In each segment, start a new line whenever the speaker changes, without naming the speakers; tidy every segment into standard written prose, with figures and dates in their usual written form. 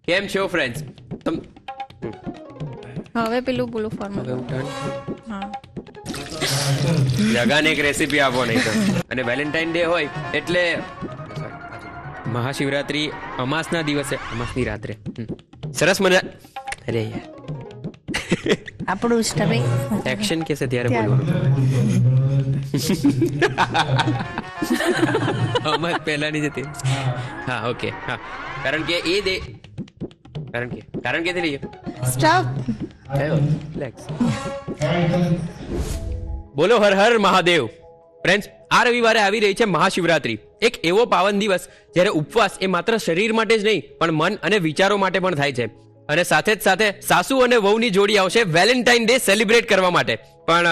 કેમ છો ફ્રેન્ડ્સ?
હવે પેલું બોલો ફોર્મલ. હા,
જગાને એક રેસીપી આપો નહીં તો. અને વેલેન્ટાઇન ડે હોય એટલે મહાશિવરાત્રી અમાસના દિવસે, અમાસની રાત્રે સરસ મજા. અરે યાર,
આપણું ઇષ્ટ ભાઈ
એક્શન કેસે ત્યારે બોલવાનું. અમાસ પહેલાની જ હતી. હા, ઓકે. હા, કારણ કે એ દે કારણ કે તે લઈએ
સ્ટોપ.
રિલેક્સ. બોલો હર હર મહાદેવ. ફ્રેન્ડ્સ, આ રવિવારે આવી રહી છે મહાશિવરાત્રી, એક એવો પાવન દિવસ જ્યારે ઉપવાસ એ માત્ર શરીર માટે જ નહીં પણ મન અને વિચારો માટે પણ થાય છે. અને સાથે જ સાથે સાસુ અને વહુની જોડી આવશે વેલેન્ટાઇન ડે સેલિબ્રેટ કરવા માટે. પણ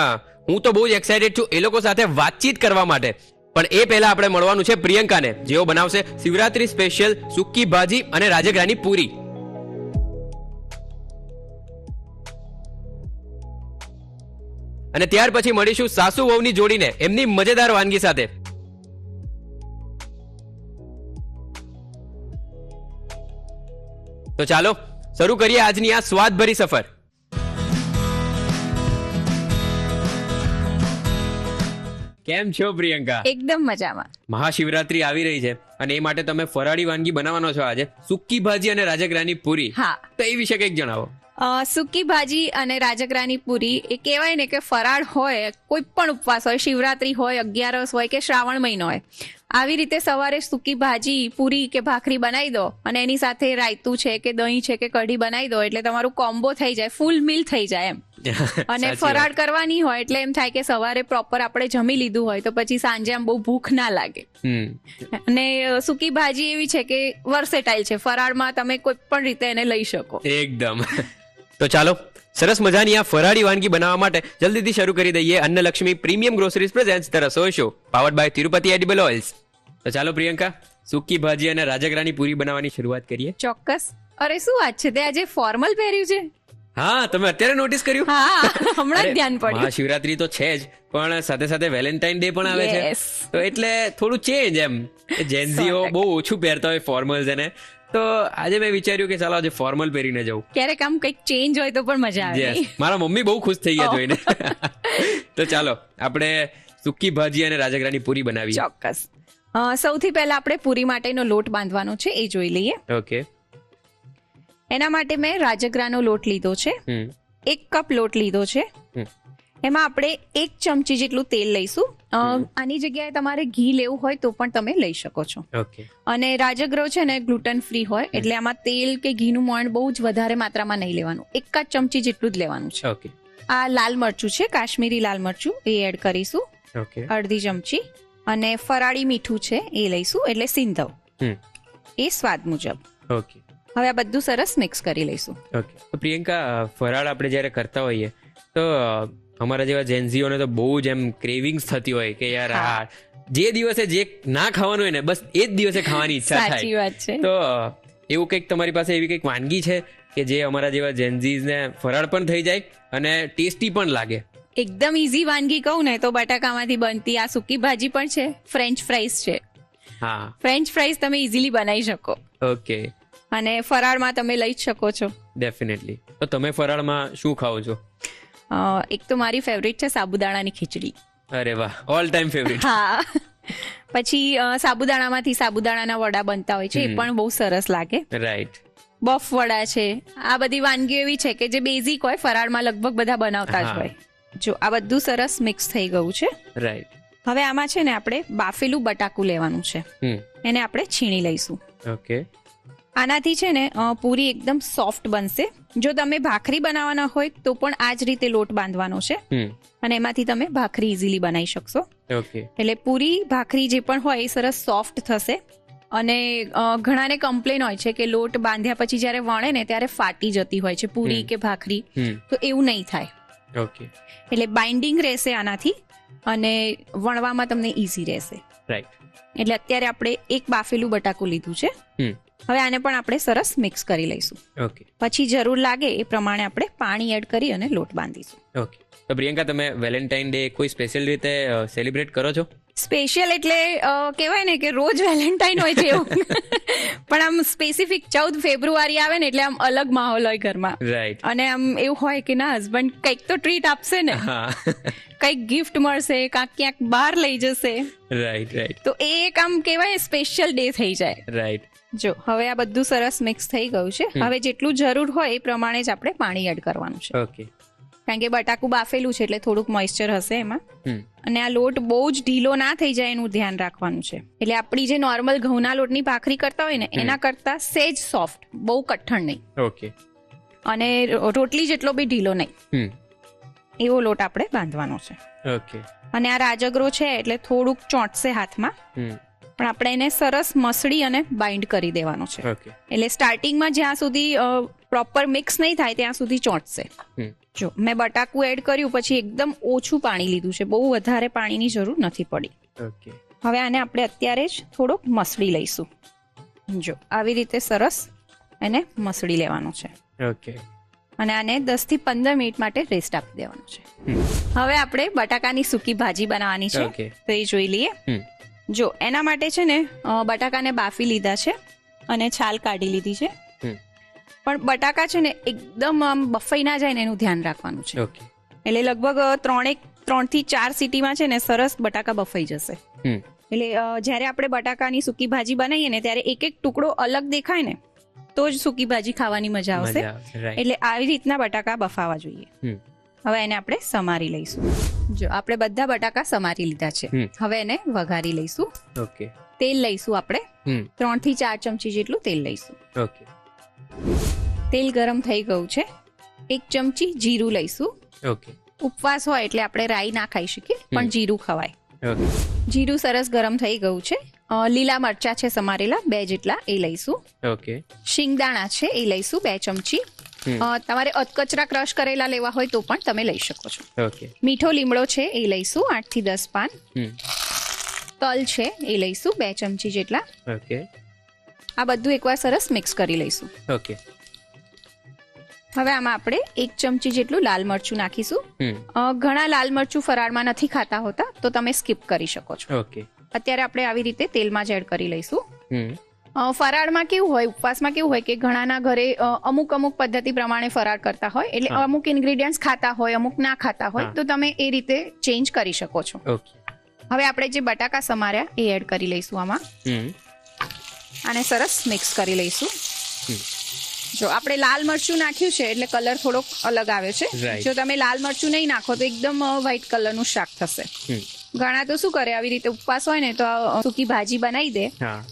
હું તો બહુ જ એક્સાઇટેડ છું એ લોકો સાથે વાતચીત કરવા માટે. પણ એ પહેલા આપણે મળવાનું છે પ્રિયંકાને, જેઓ બનાવશે શિવરાત્રી સ્પેશિયલ સુક્કી ભાજી અને રાજગરાની પૂરી. અને ત્યાર પછી મળીશું સાસુ વહુની જોડીને એમની મજેદાર વાનગી સાથે. તો ચાલો શરૂ કરીએ આજની આ સ્વાદભરી સફર. કેમ છો પ્રિયંકા?
એકદમ મજામાં.
મહાશિવરાત્રી આવી રહી છે અને એ માટે તમે ફરાળી વાનગી બનાવવાનો છો આજે, સુક્કી ભાજી અને રાજગરાની પૂરી.
હા,
તો એ વિશે કંઈક જણાવો.
સુકી ભાજી અને રાજગરાની પૂરી એ કહેવાય ને કે ફરાળ હોય, કોઈ પણ ઉપવાસ હોય, શિવરાત્રી હોય, 11 હોય કે શ્રાવણ મહિનો હોય, આવી રીતે સવારે સુકી ભાજી, પૂરી કે ભાખરી બનાવી દો અને એની સાથે રાયતું છે કે દહીં છે કે કઢી બનાવી દો એટલે તમારું કોમ્બો થઈ જાય, ફૂલ મીલ થઈ જાય એમ. અને ફરાળ કરવાની હોય એટલે એમ થાય કે સવારે પ્રોપર આપણે જમી લીધું હોય તો પછી સાંજે આમ બહુ ભૂખ ના લાગે. અને સુકી ભાજી એવી છે કે વર્સેટાઇલ છે, ફરાળમાં તમે કોઈ પણ રીતે એને લઈ શકો.
એકદમ. તો ચાલો સરસ મજાની આ ફરાળી વાનગી બનાવવા માટે જલ્દીથી શરૂ કરી દઈએ Annalakshmi premium groceries presents the Rasoi show powered by Tirupati edible oils. તો ચાલો પ્રિયંકા, સુક્કી ભાજી અને રાજગરાની પૂરી બનાવવાની શરૂઆત કરીએ.
ચોક્કસ. અરે શું વાત છે, તે આજે ફોર્મલ પહેર્યું છે?
હા, તમે અત્યારે નોટિસ કર્યું?
હા, હમણાં જ ધ્યાન પડ્યું.
મહાશિવરાત્રી તો છે જ, પણ સાથે સાથે વેલેન્ટાઇન ડે પણ આવે છે,
Yes.
તો એટલે થોડું ચેન્જ એમ. જેન્ઝીઓ બહુ ઓછું પહેરતા હોય ફોર્મલ્સ એને, તો આજે મેં વિચાર્યું કે ચાલો આજે ફોર્મલ પહેરીને જવું.
ક્યારેક આમ કંઈક ચેન્જ હોય તો પણ મજા આવે.
Yes. મારા મમ્મી બહુ ખુશ થઈ ગયા જોઈને. તો ચાલો આપણે સુક્કી ભાજી અને રાજગરાની પૂરી બનાવીએ.
ચોક્કસ. સૌથી પહેલા આપણે પૂરી માટેનો લોટ બાંધવાનો છે એ જોઈ લઈએ.
ઓકે.
એના માટે મેં રાજગરાનો લોટ લીધો છે. 1 કપ લોટ લીધો છે. એમાં આપણે 1 ચમચી જેટલું તેલ લઈશું. આની જગ્યાએ તમારે ઘી લેવું હોય તો પણ તમે લઈ શકો છો.
ઓકે. અને
રાજગરો છે ને ગ્લુટન ફ્રી હોય એટલે આમાં તેલ કે ઘીનું મોણ બહુ જ વધારે માત્રામાં નહીં લેવાનું, 1 જ ચમચી જેટલું જ લેવાનું છે.
ઓકે.
આ લાલ મરચું છે, કાશ્મીરી લાલ મરચું, એ એડ કરીશું.
ઓકે.
અડધી ચમચી. અને ફરાળી મીઠું છે એ લઈશું, એટલે સિંધવ, એ સ્વાદ મુજબ.
ઓકે.
હવે આ બધું સરસ મિક્સ કરી લઈશું.
ઓકે. તો પ્રિયંકા, ફરાળ આપણે જ્યારે કરતા હોઈએ તો અમારા જેવા જેન્ઝીઓને તો બહુ જ એમ ક્રેવિંગ્સ થતી હોય કે યાર આ જે દિવસે જે ના ખાવાનું હોય ને બસ એ જ દિવસે ખાવાની ઈચ્છા થાય.
સાચી વાત છે.
તો એવું કંઈક તમારી પાસે એવી કંઈક વાનગી છે કે જે અમારા જેવા જેન્ઝીઝને ફરાળ પણ થઈ જાય અને ટેસ્ટી પણ લાગે?
એકદમ ઈઝી વાનગી કહું ને તો બટાકામાંથી બનતી આ સુકી ભાજી પણ છે, ફ્રેન્ચ ફ્રાઈઝ છે.
હા,
ફ્રેન્ચ ફ્રાઈઝ તમે ઈઝીલી બનાવી શકો
ઓકે.
અને ફરાળમાં તમે લઈ જ શકો છો.
ડેફિનેટલી. તો તમે ફરાળમાં શું ખાઓ છો?
એક તો મારી ફેવરિટ છે સાબુદાણાની ખીચડી.
અરે વાહ, ઓલ ટાઈમ ફેવરિટ.
હા. પછી સાબુદાણામાંથી સાબુદાણાના વડા બનતા હોય છે, એ પણ બહુ સરસ લાગે.
રાઈટ.
બફ વડા છે. આ બધી વાનગીઓ એવી છે કે જે બેઝિક હોય, ફરાળમાં લગભગ બધા બનાવતા જ હોય. જો આ બધું સરસ મિક્સ થઈ ગયું છે.
રાઈટ.
હવે આમાં છે ને આપણે બાફેલું બટાકું લેવાનું છે, એને આપણે છીણી લઈશું.
ઓકે.
આનાથી છે ને પૂરી એકદમ સોફ્ટ બનશે. જો તમે ભાખરી બનાવવાના હોય તો પણ આ જ રીતે લોટ બાંધવાનો છે અને એમાંથી તમે ભાખરી ઇઝીલી બનાવી શકશો.
ઓકે.
એટલે પૂરી ભાખરી જે પણ હોય એ સરસ સોફ્ટ થશે. અને ઘણાને કમ્પ્લેન હોય છે કે લોટ બાંધ્યા પછી જ્યારે વણે ને ત્યારે ફાટી જતી હોય છે પૂરી કે ભાખરી, તો એવું નહીં થાય.
ઓકે.
એટલે બાઇન્ડિંગ રહેશે આનાથી અને વણવામાં તમને ઈઝી રહેશે.
રાઈટ.
એટલે અત્યારે આપણે 1 બાફેલું બટાકું લીધું છે. હવે આને પણ આપણે સરસ મિક્સ કરી લઈશું.
ઓકે.
પછી જરૂર લાગે એ પ્રમાણે આપણે પાણી એડ કરી અને લોટ બાંધીશું.
ઓકે. તો પ્રિયંકા, તમે વેલેન્ટાઇન ડે કોઈ સ્પેશિયલ રીતે સેલિબ્રેટ કરો છો?
સ્પેશિયલ એટલે કહેવાય ને કે રોજ વેલેન્ટાઇન હોય છે એવું પણ આમ સ્પેસિફિક 14 ફેબ્રુઆરી આવે ને એટલે આમ અલગ માહોલ હોય ઘરમાં
રાઈટ.
અને આમ એવું હોય કે ના હસબન્ડ કંઈક તો ટ્રીટ આપશે ને,
હા.
કંઈક ગિફ્ટ મળશે, ક્યાંક બહાર લઈ જશે,
રાઈટ રાઈટ
તો એ એક આમ કહેવાય સ્પેશિયલ ડે થઈ જાય.
રાઈટ.
જો હવે આ બધું સરસ મિક્સ થઈ ગયું છે. હવે જેટલું જરૂર હોય એ પ્રમાણે જ આપણે પાણી એડ કરવાનું છે,
ઓકે.
કારણ કે બટાકું બાફેલું છે એટલે થોડુંક મોઇસ્ચર હશે એમાં.
હમ.
અને આ લોટ બહુ જ ઢીલો ના થઈ જાય એનું ધ્યાન રાખવાનું છે. એટલે આપણી જે નોર્મલ ઘઉંના લોટની ભાખરી કરતા હોય ને એના કરતા સેજ સોફ્ટ, બહુ કઠણ નહીં
ઓકે.
અને રોટલી જેટલો બી ઢીલો નહીં,
હમ.
એવો લોટ આપણે બાંધવાનો છે.
ઓકે.
અને આ રાજગરો છે એટલે થોડુંક ચોંટશે હાથમાં,
હમ.
પણ આપણે એને સરસ મસળી અને બાઇન્ડ કરી દેવાનો છે.
ઓકે.
એટલે સ્ટાર્ટિંગમાં જ્યાં સુધી પ્રોપર મિક્સ નહીં થાય ત્યાં સુધી ચોંટશે.
હમ.
જો મેં બટાકું એડ કર્યું પછી એકદમ ઓછું પાણી લીધું છે, બહુ વધારે પાણીની જરૂર નથી પડી.
ઓકે.
હવે આને આપણે અત્યારે જ થોડોક મસળી લઈશું. જો આવી રીતે સરસ એને મસળી લેવાનું છે
ઓકે.
અને આને 10 થી 15 મિનિટ માટે રેસ્ટ આપી દેવાનું છે. હવે આપણે બટાકાની સૂકી ભાજી બનાવવાની છે,
ઓકે.
તો એ જોઈ લઈએ. જો એના માટે છે ને બટાકાને બાફી લીધા છે અને છાલ કાઢી લીધી છે, પણ બટાકા છે ને એકદમ આમ બફાઈ ના જાય ને એનું ધ્યાન રાખવાનું છે.
ઓકે.
એટલે લગભગ 3 થી 4 સીટીમાં છે ને સરસ બટાકા બફાઈ જશે. એટલે જ્યારે આપણે બટાકાની સૂકી ભાજી બનાવીએ ને ત્યારે એક એક ટુકડો અલગ દેખાય ને તો જ સૂકી ભાજી ખાવાની મજા આવશે. એટલે આવી રીતના બટાકા બફાવા જોઈએ. હવે એને આપણે સમારી લઈશું. જો આપણે બધા બટાકા સમારી લીધા છે. હવે એને વઘારી લઈશું.
ઓકે.
તેલ લઈશું આપણે 3 થી 4 ચમચી જેટલું તેલ લઈશું.
ઓકે.
તેલ ગરમ થઈ ગયું છે. 1 ચમચી જીરું લઈશું.
ઓકે.
ઉપવાસ હોય એટલે આપણે રાઈ ના ખાઈ શકીએ પણ જીરું ખવાય.
ઓકે.
જીરું સરસ ગરમ થઈ ગયું છે. લીલા મરચા છે સમારેલા 2 જેટલા, એ લઈશું.
ઓકે.
શિંગદાણા છે એ લઈશું 2 ચમચી. તમારે અધકચરા ક્રશ કરેલા લેવા હોય તો પણ તમે લઈ શકો છો.
ઓકે.
મીઠો લીમડો છે એ લઈશું 8 થી 10 પાન. તલ છે એ લઈશું 2 ચમચી જેટલા.
ઓકે.
આ બધું એકવાર સરસ મિક્સ કરી લઈશું.
ઓકે.
હવે આમાં આપણે 1 ચમચી જેટલું લાલ મરચું નાખીશું. ઘણા લાલ મરચું ફરાળમાં નથી ખાતા હોતા તો તમે સ્કીપ કરી શકો છો.
ઓકે.
અત્યારે આપણે આવી રીતે તેલમાં જ એડ કરી લઈશું. ફરાળમાં કેવું હોય, ઉપવાસમાં કેવું હોય કે ઘણાના ઘરે અમુક પદ્ધતિ પ્રમાણે ફરાળ કરતા હોય, એટલે અમુક ઇન્ગ્રેડિયન્ટ્સ ખાતા હોય, અમુક ના ખાતા હોય, તો તમે એ રીતે ચેન્જ કરી શકો છો. હવે આપણે જે બટાકા સમાર્યા એ એડ કરી લઈશું આમાં. આને સરસ મિક્સ કરી લઈશું. જો આપણે લાલ મરચું નાખ્યું છે એટલે કલર થોડોક અલગ આવે છે. જો તમે લાલ મરચું નહીં નાખો તો એકદમ વ્હાઈટ કલરનું શાક થશે. ઘણા તો શું કરે, આવી રીતે ઉપવાસ હોય ને તો સૂકી ભાજી બનાવી દે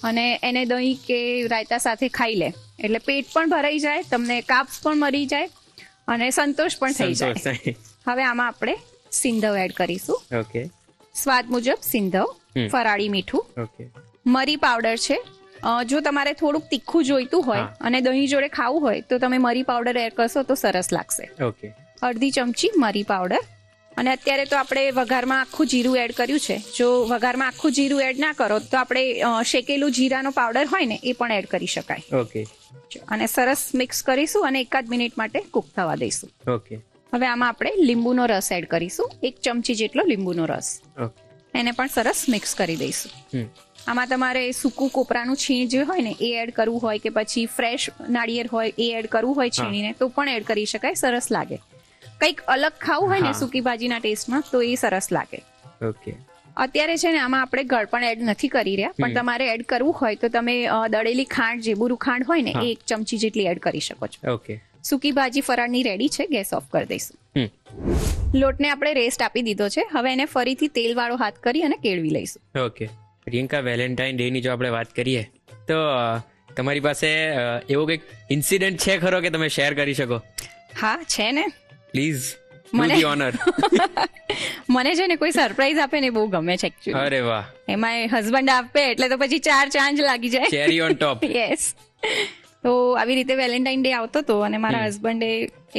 અને એને દહીં કે રાયતા સાથે ખાઈ લે, એટલે પેટ પણ ભરાઈ જાય, તમને કાપ્સ પણ મરી જાય અને સંતોષ પણ થઈ જાય. હવે આમાં આપણે સિંધવ એડ કરીશું.
ઓકે.
સ્વાદ મુજબ સિંધવ, ફરાળી મીઠું, મરી પાવડર છે. જો તમારે થોડુંક તીખું જોઈતું હોય અને દહીં જોડે ખાવું હોય તો તમે મરી પાવડર એડ કરશો તો સરસ લાગશે.
ઓકે. અડધી
ચમચી મરી પાવડર. અને અત્યારે તો આપણે વઘારમાં આખું જીરું એડ કર્યું છે. જો વઘારમાં આખું જીરું એડ ના કરો તો આપણે શેકેલું જીરાનો પાવડર હોય ને એ પણ એડ કરી શકાય.
ઓકે.
અને સરસ મિક્સ કરીશું અને 1 મિનિટ માટે કુક થવા દઈશું.
ઓકે.
હવે આમાં આપણે લીંબુનો રસ એડ કરીશું. 1 ચમચી જેટલો લીંબુનો રસ.
ઓકે.
એને પણ સરસ મિક્સ કરી દઈશું. આમાં તમારે સૂકું કોપરાનું છીણ જે હોય ને એ એડ કરવું હોય કે પછી ફ્રેશ નાળિયેર હોય એ એડ કરવું હોય છીણીને તો પણ એડ કરી શકાય, સરસ લાગે. કંઈક અલગ ખાવું હોય ને સૂકી ભાજીના ટેસ્ટમાં તો એ સરસ લાગે.
ઓકે.
અત્યારે છે ને આમાં આપણે ગળપણ એડ નથી કરી રહ્યા, પણ તમારે એડ કરવું હોય તો તમે દળેલી ખાંડ, જે બુરું ખાંડ હોય ને એ 1 ચમચી જેટલી એડ કરી શકો છો.
ઓકે.
સૂકી ભાજી ફરાળની રેડી છે. ગેસ ઓફ કરી દઈશું. લોટને આપણે રેસ્ટ આપી દીધો છે. હવે એને ફરીથી તેલ વાળો હાથ કરી અને કેળવી લઈશું.
ઓકે. પ્રિયંકા, વેલેન્ટાઇન ડે ની જો આપણે વાત કરીએ તો તમારી પાસે એવો કંઈક ઇન્સિડન્ટ છે ખરો કે તમે શેર કરી શકો?
હા, છે ને.
Please do the honour.
મને છે ને કોઈ સરપ્રાઈઝ આપે ને બહુ ગમે છે એકચ્યુઅલી.
અરે વાહ.
એમાં હસબન્ડ આપે એટલે તો પછી 4 ચાંદ લાગી જાય.
Cherry on top.
યસ. તો આવી રીતે વેલેન્ટાઇન ડે આવતો હતો અને મારા હસબન્ડે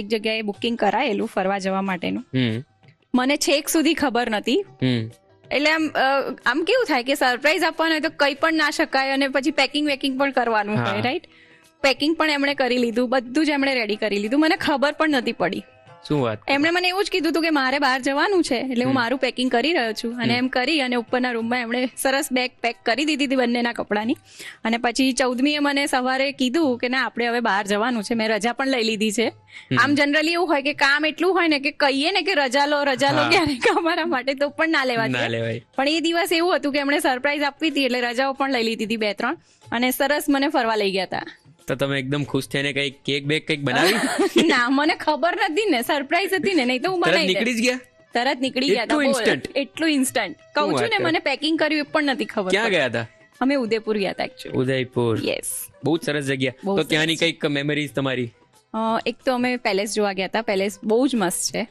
એક જગ્યાએ બુકિંગ કરાયેલું ફરવા જવા માટેનું. મને છેક સુધી ખબર નથી. એટલે આમ કેવું થાય કે સરપ્રાઈઝ આપવાનું હોય તો કંઈ પણ ના શકાય અને પછી પેકિંગ પણ કરવાનું હોય, રાઈટ? પેકિંગ પણ એમણે કરી લીધું, બધું જ એમણે રેડી કરી લીધું, મને ખબર પણ નથી પડી.
શું વાત?
એમણે મને એવું જ કીધું હતું કે મારે બહાર જવાનું છે, એટલે હું મારું પેકિંગ કરી રહ્યો છું. અને એમ કરી અને ઉપરના રૂમમાં એમણે સરસ બેગ પેક કરી દીધી હતી બંનેના કપડાની. અને પછી 14મીએ મને સવારે કીધું કે ના આપણે હવે બહાર જવાનું છે. મેં રજા પણ લઈ લીધી છે. આમ જનરલી એવું હોય કે કામ એટલું હોય ને કે કહીએ ને કે રજા લો ક્યારેક અમારા માટે તો પણ ના લેવાય. પણ એ દિવસ એવું હતું કે એમણે સરપ્રાઈઝ આપવી હતી એટલે રજાઓ પણ લઈ લીધી હતી 2-3 અને સરસ મને ફરવા લઈ ગયા હતા.
તો તમે એકદમ ખુશ થઈને કઈ કેક બેક કઈક બનાવી?
ના, મને ખબર નથી ને, સરપ્રાઈઝ હતી ને, નહીં તો હું બનાવી
નીકળી જ ગયા.
તરત નીકળી ગયા હતા. એટલું ઇન્સ્ટન્ટ કહું છું ને, મને પેકિંગ કર્યું એ પણ નથી ખબર.
ક્યાં ગયા હતા?
અમે ઉદયપુર ગયા હતા એકચ્યુઅલી.
ઉદયપુર,
યસ.
બહુ જ સરસ જગ્યા. તો ત્યાંની કઈક મેમરીઝ તમારી?
એક તો અમે પેલેસ જોવા ગયા હતા. પેલેસ બહુ જ મસ્ત છે,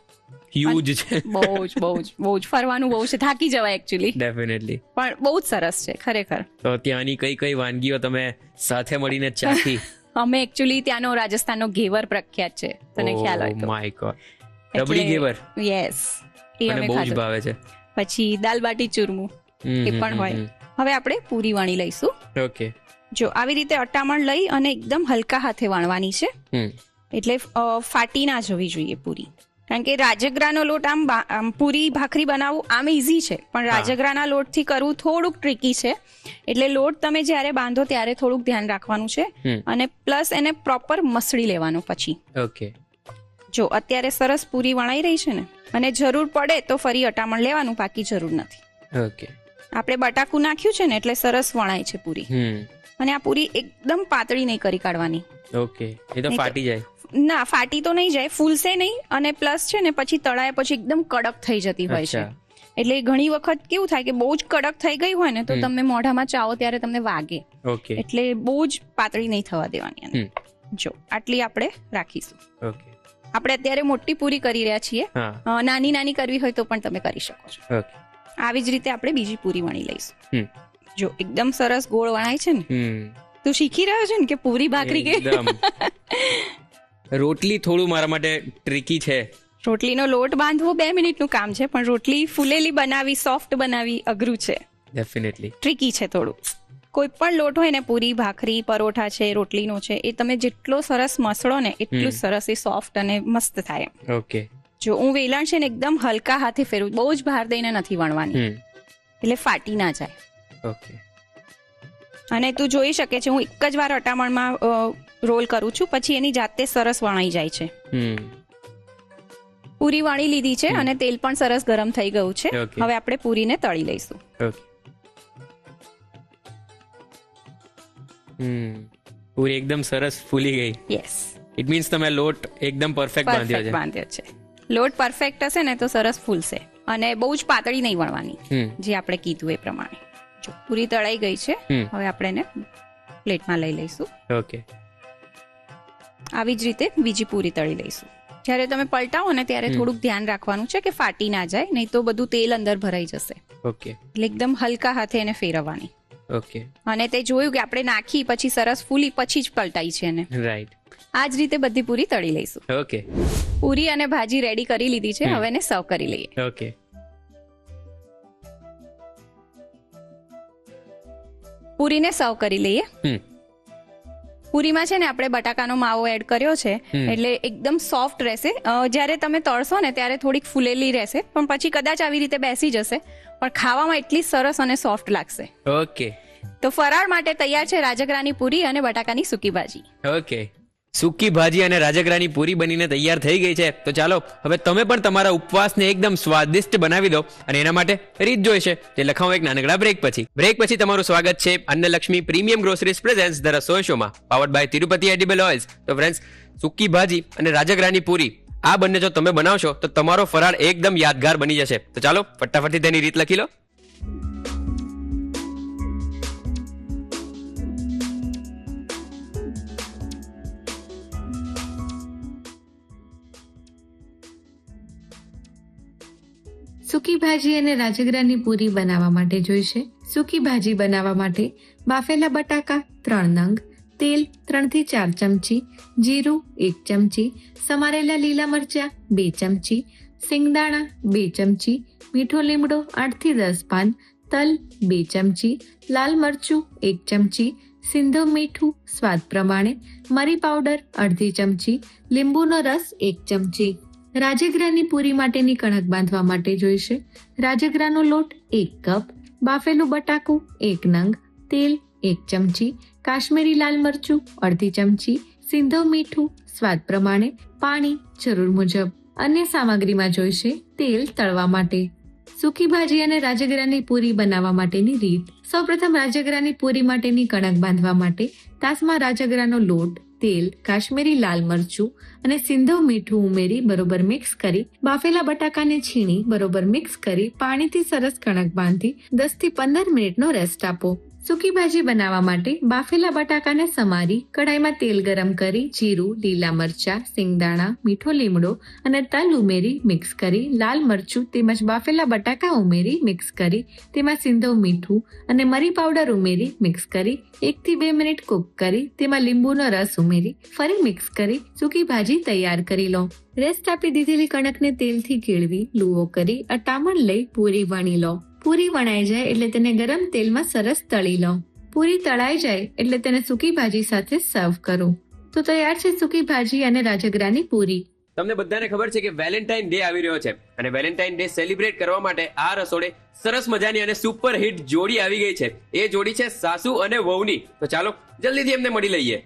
હ્યુજ છે,
બહુ જ ફરવાનું બહુ છે, થાકી જવાય એકચ્યુઅલી.
ડેફિનેટલી.
પણ બહુ જ સરસ છે ખરેખર.
તો ત્યાંની કઈ વાનગીઓ તમે સાથે મળીને ચાખી?
અમે એકચ્યુઅલી ત્યાંનો રાજસ્થાનનો ઘેવર પ્રખ્યાત છે, તને ખ્યાલ હોય તો.
My god, rabri ghevar.
Yes, એ અમે
બહુ જ ભાવે છે.
પછી દાલ બાટી ચૂરમું એ પણ હોય. હવે આપણે પૂરી વણી લઈશું.
ઓકે.
જો આવી રીતે અટામણ લઈ અને એકદમ હલકા હાથે વણવાની છે, એટલે ફાટી ના જવી જોઈએ પૂરી. કારણ કે રાજગરાનો લોટ આમ પૂરી ભાખરી બનાવવું આમ ઈઝી છે, પણ રાજગરાના લોટથી કરવું થોડુંક ટ્રિકી છે. એટલે લોટ તમે જ્યારે બાંધો ત્યારે થોડુંક ધ્યાન રાખવાનું છે, અને પ્લસ એને પ્રોપર મસળી લેવાનું પછી.
ઓકે.
જો અત્યારે સરસ પૂરી વણાઈ રહી છે ને, અને જરૂર પડે તો ફરી અટામણ લેવાનું, બાકી જરૂર નથી.
ઓકે.
આપણે બટાકું નાખ્યું છે ને એટલે સરસ વણાય છે પૂરી. અને આ પૂરી એકદમ પાતળી નહીં કરી કાઢવાની.
ઓકે. એ તો ફાટી જાય.
ના, ફાટી તો નહીં જાય, ફૂલશે નહીં. અને પ્લસ છે ને પછી તળાયા પછી એકદમ કડક થઈ જતી હોય છે. એટલે ઘણી વખત કેવું થાય કે બહુ જ કડક થઈ ગઈ હોય ને તો તમે મોઢામાં ચાવો ત્યારે તમને વાગે.
ઓકે.
એટલે બહુ જ પાતળી નહીં થવા દેવાની. જો આટલી આપણે રાખીશું.
ઓકે.
આપણે અત્યારે મોટી પૂરી કરી રહ્યા છીએ, નાની નાની કરવી હોય તો પણ તમે કરી શકો છો.
ઓકે.
આવી જ રીતે આપણે બીજી પૂરી વણી લઈશું. જો એકદમ સરસ ગોળ વણાય છે ને. તું શીખી રહ્યો છે ને કે પૂરી ભાખરી કે
રોટલી થોડું મારા માટે ટ્રિકી છે.
રોટલીનો લોટ બાંધવો 2 મિનિટનું કામ છે, પણ રોટલી ફૂલેલી બનાવી, સોફ્ટ બનાવી અઘરું છે.
ડેફિનેટલી
ટ્રિકી છે થોડું. કોઈ પણ લોટ હોય ને, પૂરી, ભાખરી, પરોઠા છે, રોટલીનો છે, એ તમે જેટલો સરસ મસળો ને એટલું સરસ એ સોફ્ટ અને મસ્ત થાય.
ઓકે.
જો હું વેલણ છે ને એકદમ હલકા હાથે ફેરવું, બહુ જ ભાર દઈને નથી વણવાની, એટલે ફાટી ના જાય.
ઓકે.
અને તું જોઈ શકે છે, હું એક જ વાર અટામણમાં રોલ કરું છું, પછી એની જાતે સરસ વણાઈ જાય છે. પૂરી વણી લીધી છે અને તેલ પણ સરસ ગરમ થઈ ગયું છે. હવે આપણે પૂરીને તળી લઈશું.
પૂરી એકદમ સરસ ફૂલી ગઈ.
યસ,
ઇટ મીન્સ તમે લોટ એકદમ પરફેક્ટ બાંધ્યો
છે. લોટ પરફેક્ટ હશે ને તો સરસ ફૂલશે, અને બહુ જ પાતળી નહીં વણવાની, જે આપણે કીધું એ પ્રમાણે. જો પૂરી તળાઈ ગઈ છે, હવે આપણે એને પ્લેટમાં લઈ લઈશું.
ઓકે.
આવી જ રીતે બીજી પૂરી તળી લઈશું. જ્યારે તમે પલટાવો ને ત્યારે થોડુંક ધ્યાન રાખવાનું છે કે ફાટી ના જાય, નહીં તો બધું તેલ અંદર ભરાઈ જશે.
ઓકે.
એટલે એકદમ હલકા હાથે એને ફેરવવાની.
ઓકે.
અને તે જોયું કે આપણે નાખી પછી સરસ ફૂલી પછી જ પલટાઈ છે એને.
રાઈટ.
આ જ રીતે બધી પૂરી તળી લઈશું.
ઓકે.
પૂરી અને ભાજી રેડી કરી લીધી છે, હવે એને સર્વ કરી લઈએ.
ઓકે.
પૂરીને સર્વ કરી લઈએ. પૂરીમાં છે ને આપણે બટાકાનો માવો એડ કર્યો છે, એટલે એકદમ સોફ્ટ રહેશે. જ્યારે તમે તળશો ને ત્યારે થોડીક ફૂલેલી રહેશે, પણ પછી કદાચ આવી રીતે બેસી જશે, પણ ખાવામાં એટલી સરસ અને સોફ્ટ લાગશે.
ઓકે.
તો ફરાળ માટે તૈયાર છે રાજગરાની પૂરી અને બટાકાની સૂકી ભાજી.
ઓકે. સૂકી ભાજી અને રાજગરાની પૂરી બનીને તૈયાર થઈ ગઈ છે. તો ચાલો હવે તમે પણ તમારા ઉપવાસને એકદમ સ્વાદિષ્ટ બનાવી દો, અને એના માટે રીત જોઈશે તે લખાવો એક નાનકડા બ્રેક પછી તમારું સ્વાગત છે Annalakshmi premium groceries presents the Rasoi શોમાં, powered by Tirupati edible oils. તો ફ્રેન્ડ્સ, સૂકી ભાજી અને રાજગરાની પૂરી આ બંને જો તમે બનાવશો તો તમારો ફરાળ એકદમ યાદગાર બની જશે. તો ચાલો ફટાફટથી તેની રીત લખી લો.
સૂકી ભાજી અને રાજગરાની પૂરી બનાવવા માટે જોઈશે. સૂકી ભાજી બનાવવા માટે બાફેલા બટાકા 3 નંગ, તેલ 3 થી 4 ચમચી, જીરું 1 ચમચી, સમારેલા લીલા મરચાં 2 ચમચી, સિંગદાણા 2 ચમચી, મીઠો લીમડો 8 થી 10 પાન, તલ 2 ચમચી, લાલ મરચું 1 ચમચી, સિંધવ મીઠું સ્વાદ પ્રમાણે, મરી પાવડર અડધી ચમચી, લીંબુનો રસ 1 ચમચી. રાજગરાની પૂરી માટેની કણક બાંધવા માટે જોઈશે રાજગરાનો લોટ 1 કપ, બાફેલું બટાકું 1 નંગ, તેલ 1 ચમચી, કાશ્મીરી લાલ મરચું અડધી ચમચી, સિંધવ મીઠું સ્વાદ પ્રમાણે, પાણી જરૂર મુજબ. અન્ય સામગ્રીમાં જોઈશે તેલ તળવા માટે. સૂકી ભાજી અને રાજગરાની પૂરી બનાવવા માટેની રીત. સૌપ્રથમ રાજગરાની પૂરી માટેની કણક બાંધવા માટે તાસમાં રાજગરાનો લોટ, તેલ, કાશ્મીરી લાલ મરચું અને સિંધવ મીઠું ઉમેરી બરોબર મિક્સ કરી, બાફેલા બટાકાને છીણી બરોબર મિક્સ કરી પાણીથી સરસ કણક બાંધી 10 થી 15 મિનિટનો રેસ્ટ આપો. સૂકી ભાજી બનાવવા માટે બાફેલા બટાકાને સમારી કઢાઈમાં તેલ ગરમ કરી જીરું, લીલા મરચાં, સિંગદાણા, મીઠો લીમડો અને તલ ઉમેરી મિક્સ કરી, લાલ મરચું તેમજ બાફેલા બટાકા ઉમેરી મિક્સ કરી, તેમાં સિંધવ મીઠું અને મરી પાવડર ઉમેરી મિક્સ કરી 1 થી 2 મિનિટ કૂક કરી, તેમાં લીંબુનો રસ ઉમેરી ફરી મિક્સ કરી સૂકી ભાજી તૈયાર કરી લો. રેસ્ટ આપી દીધેલી કણકને તેલથી કેળવી લૂવો કરી અટામણ લઈ પૂરી વણી લો. પૂરી વણાઈ જાય એટલે તેને ગરમ તેલમાં સરસ તળી લો. પૂરી તળાઈ જાય એટલે તેને સૂકી ભાજી સાથે સર્વ કરો. તો તૈયાર છે સૂકી ભાજી અને રાજગરાની પૂરી.
તમને બધાને ખબર છે કે વેલેન્ટાઇન ડે આવી રહ્યો છે અને વેલેન્ટાઇન ડે સેલિબ્રેટ કરવા માટે આ રસોડે સરસ મજાની અને સુપર હિટ જોડી આવી ગઈ છે. એ જોડી છે સાસુ અને વહુની. તો ચાલો જલ્દીથી એમને મળી લઈએ.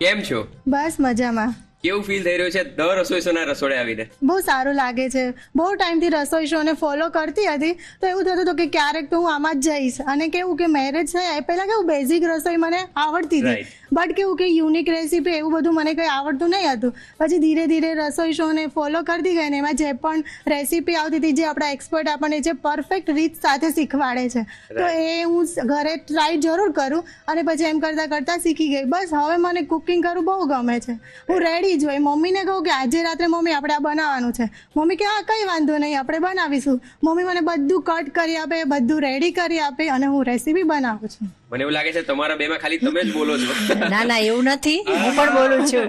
કેમ છો?
બસ મજામાં.
કેવું ફીલ થઈ રહ્યું છે દર રસોઈ શોના રસોડે આવીને?
બહુ સારું લાગે છે. બહુ ટાઈમથી રસોઈ શોને ફોલો કરતી હતી તો એવું થતું હતું કે ક્યારેક તો હું આમાં જ જઈશ. અને કેવું કે મેરેજ થયા એ પહેલા કેવું બેઝિક રસોઈ મને આવડતી હતી, બટ કેવું કે યુનિક રેસીપી એવું બધું મને કંઈ આવડતું નહીં હતું. પછી ધીરે ધીરે રસોઈ શોને ફોલો કરતી ગઈ ને એમાં જે પણ રેસીપી આવતી હતી, જે આપણા એક્સપર્ટ આપણને જે પરફેક્ટ રીત સાથે શીખવાડે છે, તો એ હું ઘરે ટ્રાય જરૂર કરું અને પછી એમ કરતાં કરતાં શીખી ગઈ. બસ હવે મને કુકિંગ કરવું બહુ ગમે છે. હું રેડી જોઈ મમ્મીને કહું કે આજે રાત્રે મમ્મી આપણે આ બનાવવાનું છે. મમ્મી કે હા કંઈ વાંધો નહીં, આપણે બનાવીશું. મમ્મી મને બધું કટ કરી આપે, બધું રેડી કરી આપે અને હું રેસીપી બનાવું છું.
મને એવું લાગે છે તમારા બેમાં ખાલી તમે જ બોલો છો.
ના ના એવું નથી, હું પણ બોલું છું.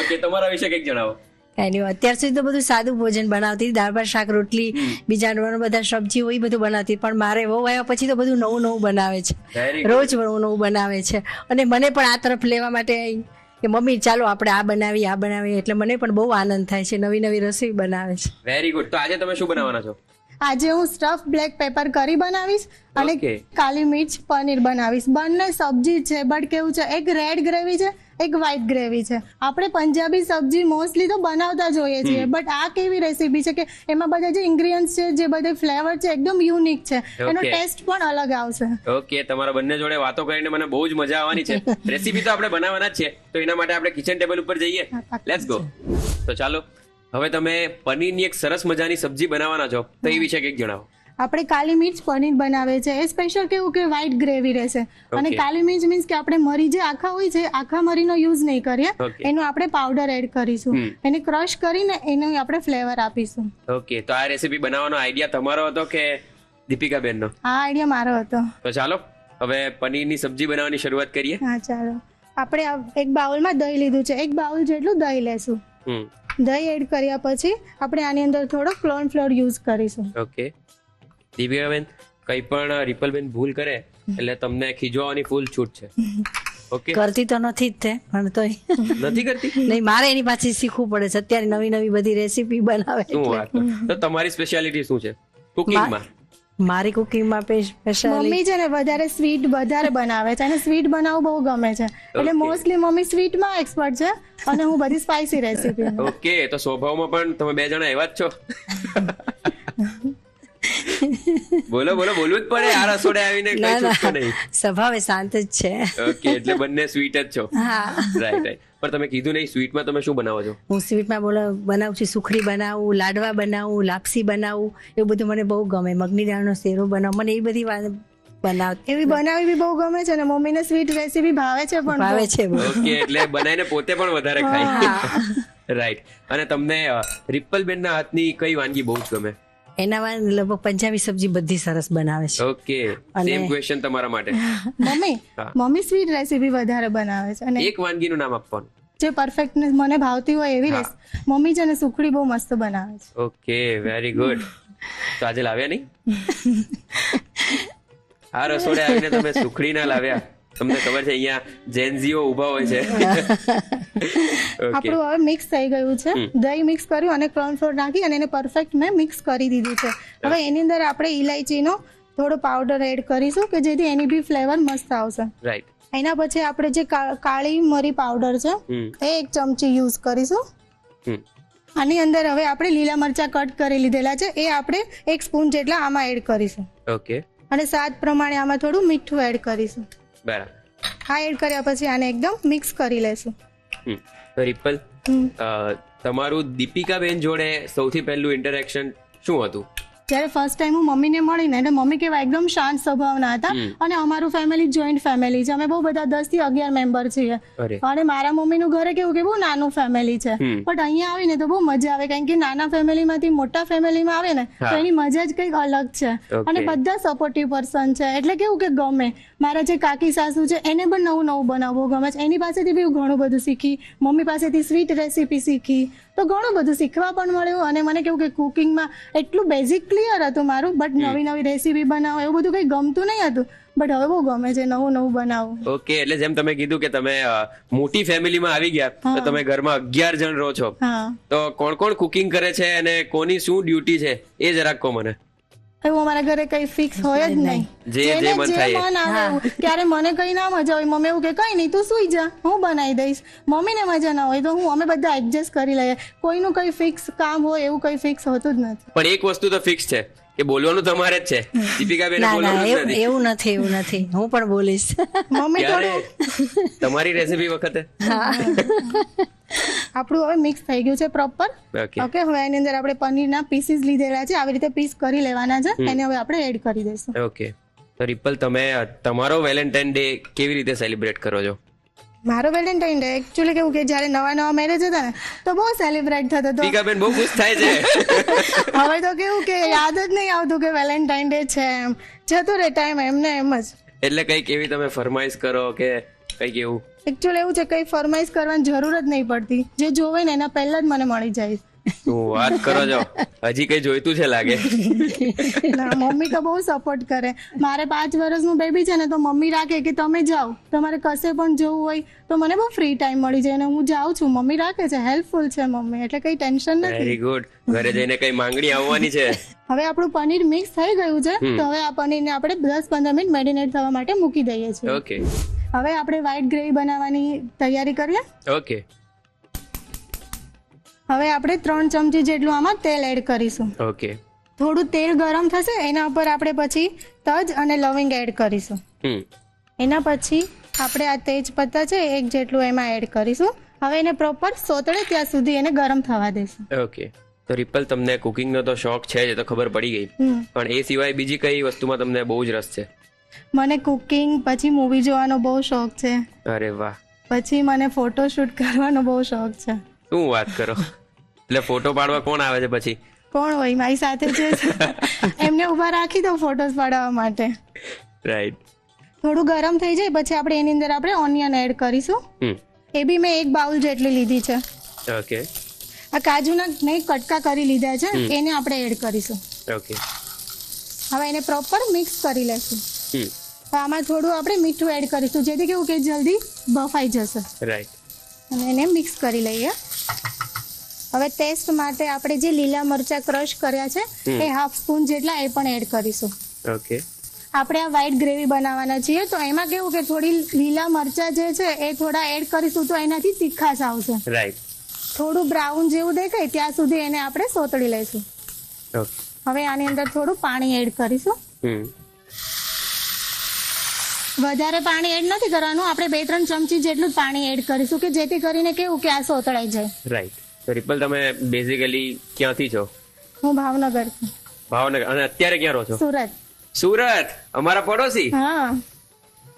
ઓકે, તમારા વિશે કંઈક જણાવો.
કઈ નહીં, અત્યાર સુધી તો બધું સાદું ભોજન બનાવતી, દાળ ભાત શાક રોટલી, બીજા બધા સબ્જી હોય બધું બનાવતી. પણ મારે વહુ આવ્યા પછી તો બધું નવું નવું બનાવે છે, રોજ નવું નવું બનાવે છે. અને મને પણ આ તરફ લેવા માટે કે મમ્મી ચાલો આપણે આ બનાવીએ, એટલે મને પણ બહુ આનંદ થાય છે. નવી નવી રસોઈ બનાવે છે.
Very good. તો આજે તમે શું બનાવવાના છો?
આજે હું સ્ટફ બ્લેક પેપર કરી બનાવીશ અને કાલી મિર્ચ પનીર બનાવીશ. બંને સબ્જી છે, બટ કેવું છે, એક રેડ ગ્રેવી છે, એક વ્હાઈટ ગ્રેવી છે. આપણે પંજાબી સબ્જી મોસ્ટલી તો બનાવતા જોઈએ છીએ, બટ આ કેવી રેસીપી છે કે એમાં બધા જે ઇન્ગ્રીડિયન્ટ્સ છે, જે બધા ફ્લેવર છે, એકદમ યુનિક છે. એનો ટેસ્ટ પણ અલગ આવશે.
ઓકે, તમારા બંને જોડે વાતો કરીને મને બહુ જ મજા આવવાની છે. રેસીપી તો આપણે બનાવવાના જ છે, તો એના માટે આપણે કિચન ટેબલ ઉપર જઈએ. Let's go. તો ચાલો, હવે તમે પનીરની એક સરસ મજાની સબ્જી બનાવવાના છો, તો એ વિશે કંઈક જણાવો.
આપણે કાલી મિર્ચ પનીર બનાવે છે. એ સ્પેશિયલ કેવું કે વ્હાઈટ ગ્રેવી રહેશે. અને કાલી મિર્ચ મીન્સ કે આપણે મરી જે આખા હોય છે, આખા મરીનો યુઝ નહીં કરીએ, એનો આપણે પાવડર એડ કરીશું. એને ક્રશ કરીને એનો આપણે ફ્લેવર આપીશું.
ઓકે, તો આ રેસીપી બનાવવાનો આઈડિયા તમારો હતો કે દીપિકાબેનનો?
આ આઈડિયા મારો હતો.
તો ચાલો હવે પનીરની સબ્જી બનાવવાની શરૂઆત કરીએ.
હા ચાલો. આપણે એક બાઉલમાં દહીં લીધું છે, એક બાઉલ જેટલું દહીં લેશું. દહીં એડ કર્યા પછી આપણે આની અંદર થોડો કોર્નફ્લોર યુઝ કરીશું.
ઓકે. દીપિકાબેન, કઈ પણ રિપલબેન ભૂલ કરે એટલે તમને ખીજવાની ફૂલ છૂટ છે. ઓકે.
કરતી તો નથી જ તે, પણ તોય
નથી કરતી.
નહીં, મારે એની પાછી શીખવું પડે છે. અત્યારે નવી નવી બધી રેસીપી બનાવે.
શું વાત? તો તમારી સ્પેશિયાલિટી શું છે કુકિંગમાં?
મારી કુકિંગમાં
મમ્મી છે ને વધારે સ્વીટ વધારે બનાવે છે અને સ્વીટ બનાવવું બહુ ગમે છે, એટલે મોસ્ટલી મમ્મી સ્વીટમાં એક્સપર્ટ છે અને હું બધી સ્પાઇસી રેસીપી.
ઓકે, તો સ્વભાવમાં પણ તમે બે જણા એવા જ છો. બોલો બોલવું જ પડે આ રસોડે આવીને. કઈ છૂટકો નહીં.
સ્વભાવે શાંત જ છે.
ઓકે, એટલે બંને સ્વીટ જ છો. રાઈટ. પણ તમે કીધું નહીં, સ્વીટમાં તમે શું બનાવો છો?
હું સ્વીટમાં બનાવું છું, સુખડી બનાવું, લાડવા બનાવું, લાપસી બનાવું, એવું બધું મને બહુ ગમે. મગની દાળનો શેરો બનાવું, મને એ બધી
એવી બનાવી બી બહુ ગમે છે ને મમ્મીને સ્વીટ રેસીપી ભાવે છે પણ
ભાવે છે.
ઓકે, એટલે બનાવીને પોતે પણ વધારે ખાય. રાઈટ. અને તમને રિપલબેનના હાથની કઈ વાનગી બહુ જ ગમે?
એના લગભગ પંજાબી સબ્જી બધી સરસ બનાવે છે.
ઓકે, સેમ ક્વેશ્ચન તમારા માટે.
મમ્મી સ્વીટ રેસીપી વધારે બનાવે છે અને
એક વાનગીનું નામ આપવાનું
જે પરફેક્ટ મને ભાવતી હોય એવી રેસીપી. મમ્મી છે ને સુખડી બહુ મસ્ત બનાવે છે.
Okay, very good. તો આજે લાવ્યા નહીં? આ રસોડે આવીને તમે સુખડી ના લાવ્યા તમને ખબર છે અહીંયા જેનઝીઓ ઊભા હોય છે. Okay.
આપણું હવે મિક્સ થઈ ગયું છે. દહીં મિક્સ કર્યું અને કોર્નફ્લોર નાખી અને એને પરફેક્ટ મેં મિક્સ કરી દીધું છે. હવે એની અંદર આપણે ઇલાયચીનો થોડો પાવડર એડ કરીશું કે જેથી એની બી ફ્લેવર મસ્ત આવશે.
રાઈટ.
એના પછી આપણે જે કાળી મરી પાવડર છે એ 1 ચમચી યુઝ કરીશું. આની અંદર હવે આપણે લીલા મરચા કટ કરી લીધેલા છે એ આપણે 1 સ્પૂન જેટલા આમાં એડ કરીશું.
ઓકે.
અને સ્વાદ પ્રમાણે આમાં થોડું મીઠું એડ કરીશું.
બરાબર.
આ એડ કર્યા પછી આને એકદમ મિક્સ કરી લેશું.
તો રિપલ, તમારું દીપિકાબેન જોડે સૌથી પહેલું ઇન્ટરેક્શન શું હતું?
જ્યારે ફર્સ્ટ ટાઈમ હું મમ્મીને મળીને એટલે મમ્મી કેવા એકદમ શાંત સ્વભાવના હતા અને અમારું ફેમિલી જોઈન્ટ ફેમિલી છે. અમે બહુ બધા 10 થી 11 મેમ્બર છીએ અને મારા મમ્મીનું ઘરે કેવું કે બહુ નાનું ફેમિલી છે. બટ અહીંયા આવીને તો બહુ મજા આવે કારણ કે નાના ફેમિલીમાંથી મોટા ફેમિલીમાં આવે ને તો એની મજા જ કંઈક અલગ છે અને બધા સપોર્ટિવ પર્સન છે એટલે કેવું કે ગમે. મારા જે કાકી સાસુ છે એને પણ નવું નવું બનાવવું ગમે છે. એની પાસેથી બી ઘણું બધું શીખી, મમ્મી પાસેથી સ્વીટ રેસીપી શીખી, તો ઘણું બધું શીખવા પણ મળ્યું. અને મને કેવું કે કુકિંગમાં એટલું બેઝિક ક્લિયર હતું મારું, બટ નવી નવી રેસીપી બનાવો એવું બધું કંઈ ગમતું નહીં હતું, બટ હવે બહુ ગમે છે નવું નવું બનાવવું.
ઓકે. એટલે જેમ તમે કીધું કે તમે મોટી ફેમિલીમાં આવી ગયા તો તમે ઘરમાં 11 જણ રહો છો, તો કોણ કોણ કુકિંગ કરે છે અને કોની શું ડ્યુટી છે એ જરાક કહો મને.
એવું અમારા ઘરે કઈ ફિક્સ હોય જ નહીં.
જે મન થાય
મન આવે. ક્યારે મને કઈ ના મજા હોય, મમ્મી એવું કે કઈ નહીં તું સુઈ જા હું બનાવી દઈશ. મમ્મીને મજા ના હોય તો અમે બધા એડજસ્ટ કરી લઈએ. કોઈનું કઈ ફિક્સ કામ હોય એવું કઈ ફિક્સ હોતું જ નથી.
પણ એક વસ્તુ તો ફિક્સ છે કે બોલવાનું તમારે જ છે. દીપિકાબેન બોલવાનું જ નથી.
એવું નથી, હું પણ બોલીશ.
મમ્મી થોડું
તમારી રેસીપી વખતે.
આપણું હવે મિક્સ થઈ ગયું છે પ્રોપર. ઓકે. હવે એની અંદર આપણે પનીરના પીસીસ લીધેલા છે, આવી રીતે પીસ કરી લેવાના છે, એને હવે આપણે એડ કરી દઈશું.
ઓકે. તો રિપલ, તમે તમારો વેલેન્ટાઇન ડે કેવી રીતે સેલિબ્રેટ કરો છો?
મારો વેલેન્ટાઇન ડે એકચ્યુઅલી કેવું કે જ્યારે નવા મેરેજ હતા ને તો બહુ સેલિબ્રેટ થતો હતો.
દીપિકાબેન બહુ ખુશ થાય છે.
હવે તો કેવું કે યાદ જ નહીં આવતું કે વેલેન્ટાઇન ડે છે, એમ જતો રહે ટાઈમ એમને એમ જ.
એટલે કઈક એવી તમે ફરમાઈશ કરો કે કઈક એવું?
એકચ્યુઅલી એવું છે કઈ ફરમાઈશ કરવાની જરૂર જ નહીં પડતી, જે જોવે ને એના પહેલા જ મને મળી જાય.
શું વાત કરો છો? હજી કઈ જોઈતું છે લાગે.
ના, મમ્મી તો બહુ સપોર્ટ કરે. મારે 5 વર્ષનું બેબી છે ને તો મમ્મી રાખે કે તમે જાઓ, તમારે કશે પણ જવું હોય તો મને બહુ ફ્રી ટાઈમ મળી જાય અને હું જાઉં છું. મમ્મી રાખે છે, હેલ્પફુલ છે મમ્મી, એટલે કઈ ટેન્શન નથી.
Very good. ઘરે જઈને કઈ માંગણી આવવાની છે?
હવે આપણું પનીર મિક્સ થઈ ગયું છે તો હવે આ પનીરને આપણે 10-15 મિનિટ મેરિનેટ થવા માટે મૂકી દઈએ છીએ.
ઓકે.
હવે આપણે વ્હાઈટ ગ્રેવી બનાવવાની તૈયારી કરીએ.
ઓકે.
હવે આપણે 3 ચમચી જેટલું આમાં તેલ એડ કરીશું.
ઓકે.
થોડું તેલ ગરમ થશે એના ઉપર આપણે પછી તજ અને લવિંગ એડ કરીશું. એના પછી આપણે આ તેજ પત્તા છે 1 જેટલું એમાં એડ કરીશું. હવે એને પ્રોપર સોતળે ત્યાં સુધી એને ગરમ થવા દઈશું.
ઓકે. તો રિપલ, તમને કુકિંગનો તો શોખ છે જ, તો ખબર પડી ગઈ, પણ એ સિવાય બીજી કઈ વસ્તુમાં તમને બહુ જ રસ છે?
મને કુકિંગ પછી મૂવી જોવાનો બહુ શોખ છે.
અરે વાહ.
પછી મને ફોટો શૂટ કરવાનો બહુ શોખ છે.
શું વાત કરો? એટલે ફોટો પાડવા કોણ આવે છે પછી?
કોણ હોય મારી સાથે છે એમને ઊભા રાખી દો ફોટોસ પાડવા માટે.
રાઈટ.
થોડું ગરમ થઈ જાય પછી આપણે એની અંદર આપણે ઓનિયન એડ કરીશું. એ બી મેં 1 બાઉલ જેટલી લીધી છે.
ઓકે.
આ કાજુના મેં કટકા કરી લીધા છે એને આપણે એડ કરીશું.
ઓકે.
હવે એને પ્રોપર મિક્સ કરી લેશું. આમાં થોડું આપણે મીઠું એડ કરીશું જેથી કેવું કે જલ્દી બફાઈ જશે.
રાઈટ.
અને એને મિક્સ કરી લઈએ. હવે ટેસ્ટ માટે આપણે જે લીલા મરચા ક્રશ કર્યા છે એ 1/2 સ્પૂન જેટલા એ પણ એડ કરીશું.
ઓકે.
આપણે આ વ્હાઈટ ગ્રેવી બનાવવાના છીએ તો એમાં કેવું કે થોડી લીલા મરચા જે છે એ થોડા એડ કરીશું તો એનાથી તીખાશ આવશે.
રાઈટ.
થોડું બ્રાઉન જેવું દેખાય ત્યાં સુધી એને આપણે સોતળી લઈશું.
ઓકે.
હવે આની અંદર થોડું પાણી એડ કરીશું. વધારે પાણી એડ નથી કરવાનું, આપણે 2-3 ચમચી જેટલું પાણી એડ કરીશું કે જેથી કરીને કેવું કે આ સોતળાઈ જાય.
રાઈટ. તો રિપલ, તમે બેઝિકલી ક્યાંથી છો?
હું ભાવનગર છું.
ભાવનગર. અને અત્યારે ક્યાં રહો છો?
સુરત.
સુરત, અમારા પડોશી.
હા.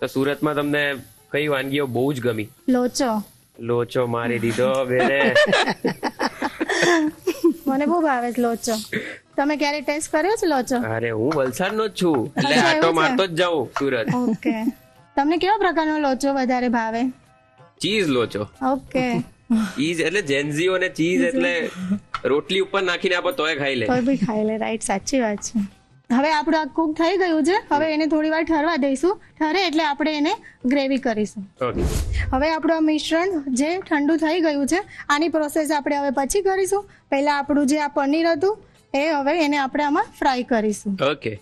તો સુરતમાં તમને કઈ વાનગીઓ બહુ જ ગમી?
લોચો.
લોચો મારી દીધો બેને.
મને બહુ ભાવે છે લોચો. તમે ક્યારે ટેસ્ટ કર્યો છે લોચો?
અરે હું વલસાડનો જ છું એટલે આટો મારતો જ જાઉં સુરત.
ઓકે. તમને કેવા પ્રકારનો લોચો વધારે ભાવે?
ચીઝ લોચો.
ઓકે.
ચીઝ એટલે જેન્ઝીઓ ને ચીઝ એટલે રોટલી ઉપર નાખીને આપો તોય ખાઈ લે.
કોઈ બી ખાઈ લે. રાઈટ, સાચી વાત છે. હવે આપણું આ કુક થઈ ગયું છે. હવે એને થોડી વાર ઠરવા દઈશું. ઠરે એટલે આપણે એને ગ્રેવી કરીશું.
ઓકે.
હવે આપણું આ મિશ્રણ જે ઠંડુ થઈ ગયું છે આની પ્રોસેસ આપણે હવે પછી કરીશું. પહેલા આપણું જે આ પનીર હતું એ હવે એને આપણે આમાં ફ્રાય કરીશું.
ઓકે.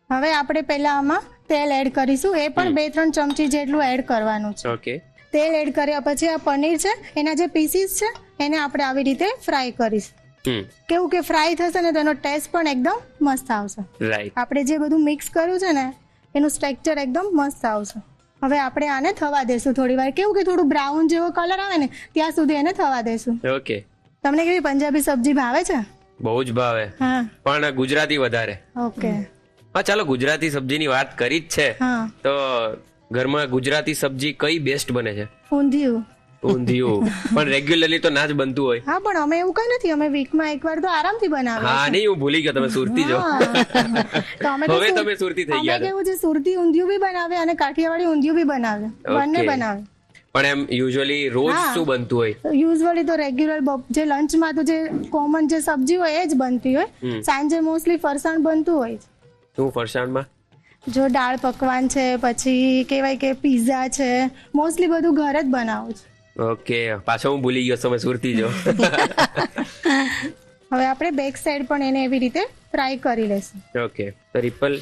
હવે આપણે પહેલા આમાં તેલ એડ કરીશું. એ પણ 2-3 ચમચી જેટલું એડ કરવાનું છે.
ઓકે.
તેલ એડ કર્યા પછી આ પનીર છે એના જે પીસીસ છે એને આપણે આવી રીતે ફ્રાય કરીશું. કેવું કે ફ્રાય થશે ને તેનો ટેસ્ટ પણ એકદમ મસ્ત આવશે.
રાઈટ.
આપણે જે બધું મિક્સ કર્યું છે ને એનું સ્ટ્રક્ચર એકદમ મસ્ત આવશે. હવે આપણે આને થવા દેશું થોડી વાર. કેવું કે થોડું બ્રાઉન જેવો કલર આવે ને ત્યાં સુધી એને થવા દેશું.
ઓકે.
તમને કેવી પંજાબી સબ્જી ભાવે છે?
બહુ જ ભાવે,
હા.
પણ ગુજરાતી વધારે.
ઓકે.
હા, ચાલો ગુજરાતી સબ્જીની વાત કરી જ છે
હા.
તો ઘરમાં ગુજરાતી સબ્જી કઈ બેસ્ટ બને છે?
ઊંધિયું.
ઊંધિયું પણ રેગ્યુલરલી તો ના જ બનતું હોય.
હા, પણ અમે એવું કઈ નથી. અમે વીકમાં એકવાર તો આરામથી બનાવીએ.
હા, નહીં, હું ભૂલી ગયો, તમે સુરતી છો.
તો અમે
હવે તમે સુરતી થઈ ગયા.
કેવું છે, સુરતી ઊંધિયું બી બનાવે અને કાઠિયાવાડી ઊંધિયું બી બનાવે. બંને બનાવે.
પણ એમ યુઝ્યુઅલી રોજ શું બનતું હોય?
યુઝ્યુઅલી તો રેગ્યુલર જે લંચમાં તો જે કોમન જે સબ્જી હોય એ જ બનતી હોય. સાંજે મોસ્ટલી ફરસાણ બનતું હોય.
શું ફરસાણમાં?
જો દાળ પકવાન છે, પછી કહેવાય કે પીઝા છે, મોસ્ટલી બધું ઘરે જ બનાવું છું.
ઓકે, પાછો હું ભૂલી ગયો, તમે સુરતી છો.
હવે આપણે બેક સાઈડ પણ એને એવી રીતે ફ્રાય કરી લેશું.
ઓકે. તો રિપલ,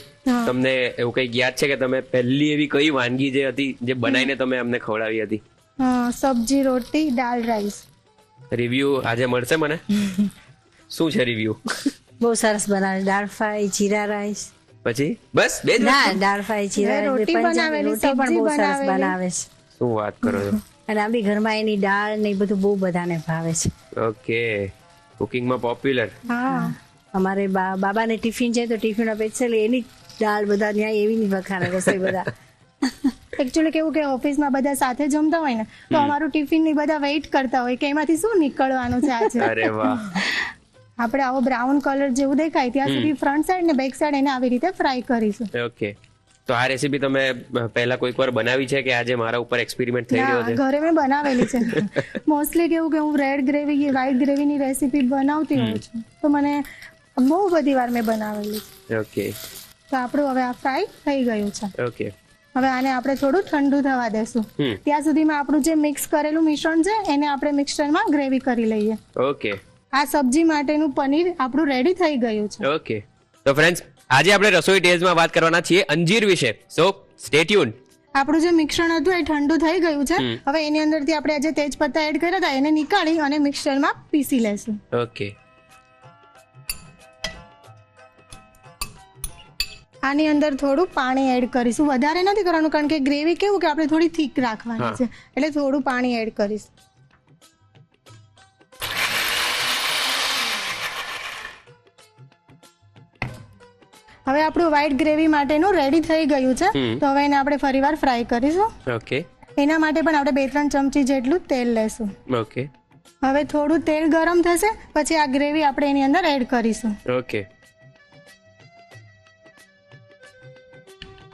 તમને એવું કઈ યાદ છે કે તમે પહેલી એવી કઈ વાનગી જે હતી જે બનાવીને તમે અમને ખવડાવી હતી?
સબ્જી, રોટી, દાળ, રાઈસ.
રિવ્યુ આજે મળશે મને? શું છે રિવ્યુ?
બહુ સરસ બનાવે. દાળ ફ્રાય, જીરા રાઈસ.
પછી બસ બે જ?
ના, દાળ ફ્રાય, જીરા રાઈસ,
રોટી બનાવેલી,
રોટી પણ બહુ સરસ
સબ્જી
બનાવે છે.
શું વાત કરો છો?
અને આમ બી ઘરમાં એની દાળ ને એ બધું બહુ બધાને ભાવે છે.
ઓકે. કુકિંગમાં પોપ્યુલર.
હા.
અમારે બાબાને ટિફિન છે તો ટિફિન સ્પેશિયલી એની દાળ બધા ત્યાં એવી ની વખાણે રસોઈ બધા.
એકચ્યુઅલી કેવું કે ઓફિસમાં બધા સાથે જમતા હોય ને તો અમારું ટિફિન ની બધા વેઇટ કરતા હોય કે એમાંથી શું નીકળવાનું છે આજે.
અરે વાહ.
આપણે આવો બ્રાઉન કલર જેવું દેખાય ત્યાં સુધી ફ્રન્ટ સાઈડ ને બેક સાઈડ એને આવી રીતે ફ્રાય કરીશું.
ઓકે. તો આ રેસીપી તમે પહેલા કોઈક વાર બનાવી છે કે આજે મારા ઉપર એક્સપેરિમેન્ટ થઈ રહ્યો છે?
ઘરે મેં બનાવેલી છે. મોસ્ટલી કેવું કે હું રેડ ગ્રેવી, વ્હાઈટ ગ્રેવીની રેસીપી બનાવતી હોઉં છું તો મને બહુ બધી વાર મેં બનાવેલી છે.
ઓકે.
તો આપણું હવે આ ફ્રાય થઈ ગયું છે.
ઓકે.
હવે આને આપણે થોડું ઠંડુ થવા દેશું. ત્યાં સુધીમાં આપણું જે મિક્સ કરેલું મિશ્રણ છે એને આપણે મિક્સરમાં ગ્રેવી કરી લઈએ.
ઓકે.
આ સબ્જી માટેનું પનીર આપણું રેડી થઈ ગયું છે.
ઓકે. તો ફ્રેન્ડ્સ, આજે આપણે રસોઈ ટેઝમાં વાત કરવાના છીએ અંજીર વિશે. સો સ્ટે ટ્યુન.
આપણું જે મિશ્રણ હતું એ ઠંડુ થઈ ગયું છે. હવે એની અંદરથી આપણે જે તેજપત્તા એડ કર્યા હતા એને નીકાળી અને મિક્સરમાં પીસી લેશું.
ઓકે.
આની અંદર થોડું પાણી એડ કરીશું. વધારે નથી કરવાનું કારણ કે ગ્રેવી કેવું કે આપણે થોડી થીક રાખવાની છે એટલે થોડું પાણી એડ કરીશું. હવે આપણું વ્હાઈટ ગ્રેવી માટેનું રેડી થઈ ગયું છે તો હવે એને આપણે ફરીવાર ફ્રાય કરીશું.
ઓકે.
એના માટે પણ આપણે 2-3 ચમચી જેટલું તેલ લેશું.
ઓકે.
હવે થોડું તેલ ગરમ થશે પછી આ ગ્રેવી આપણે એની અંદર એડ કરીશું.
ઓકે.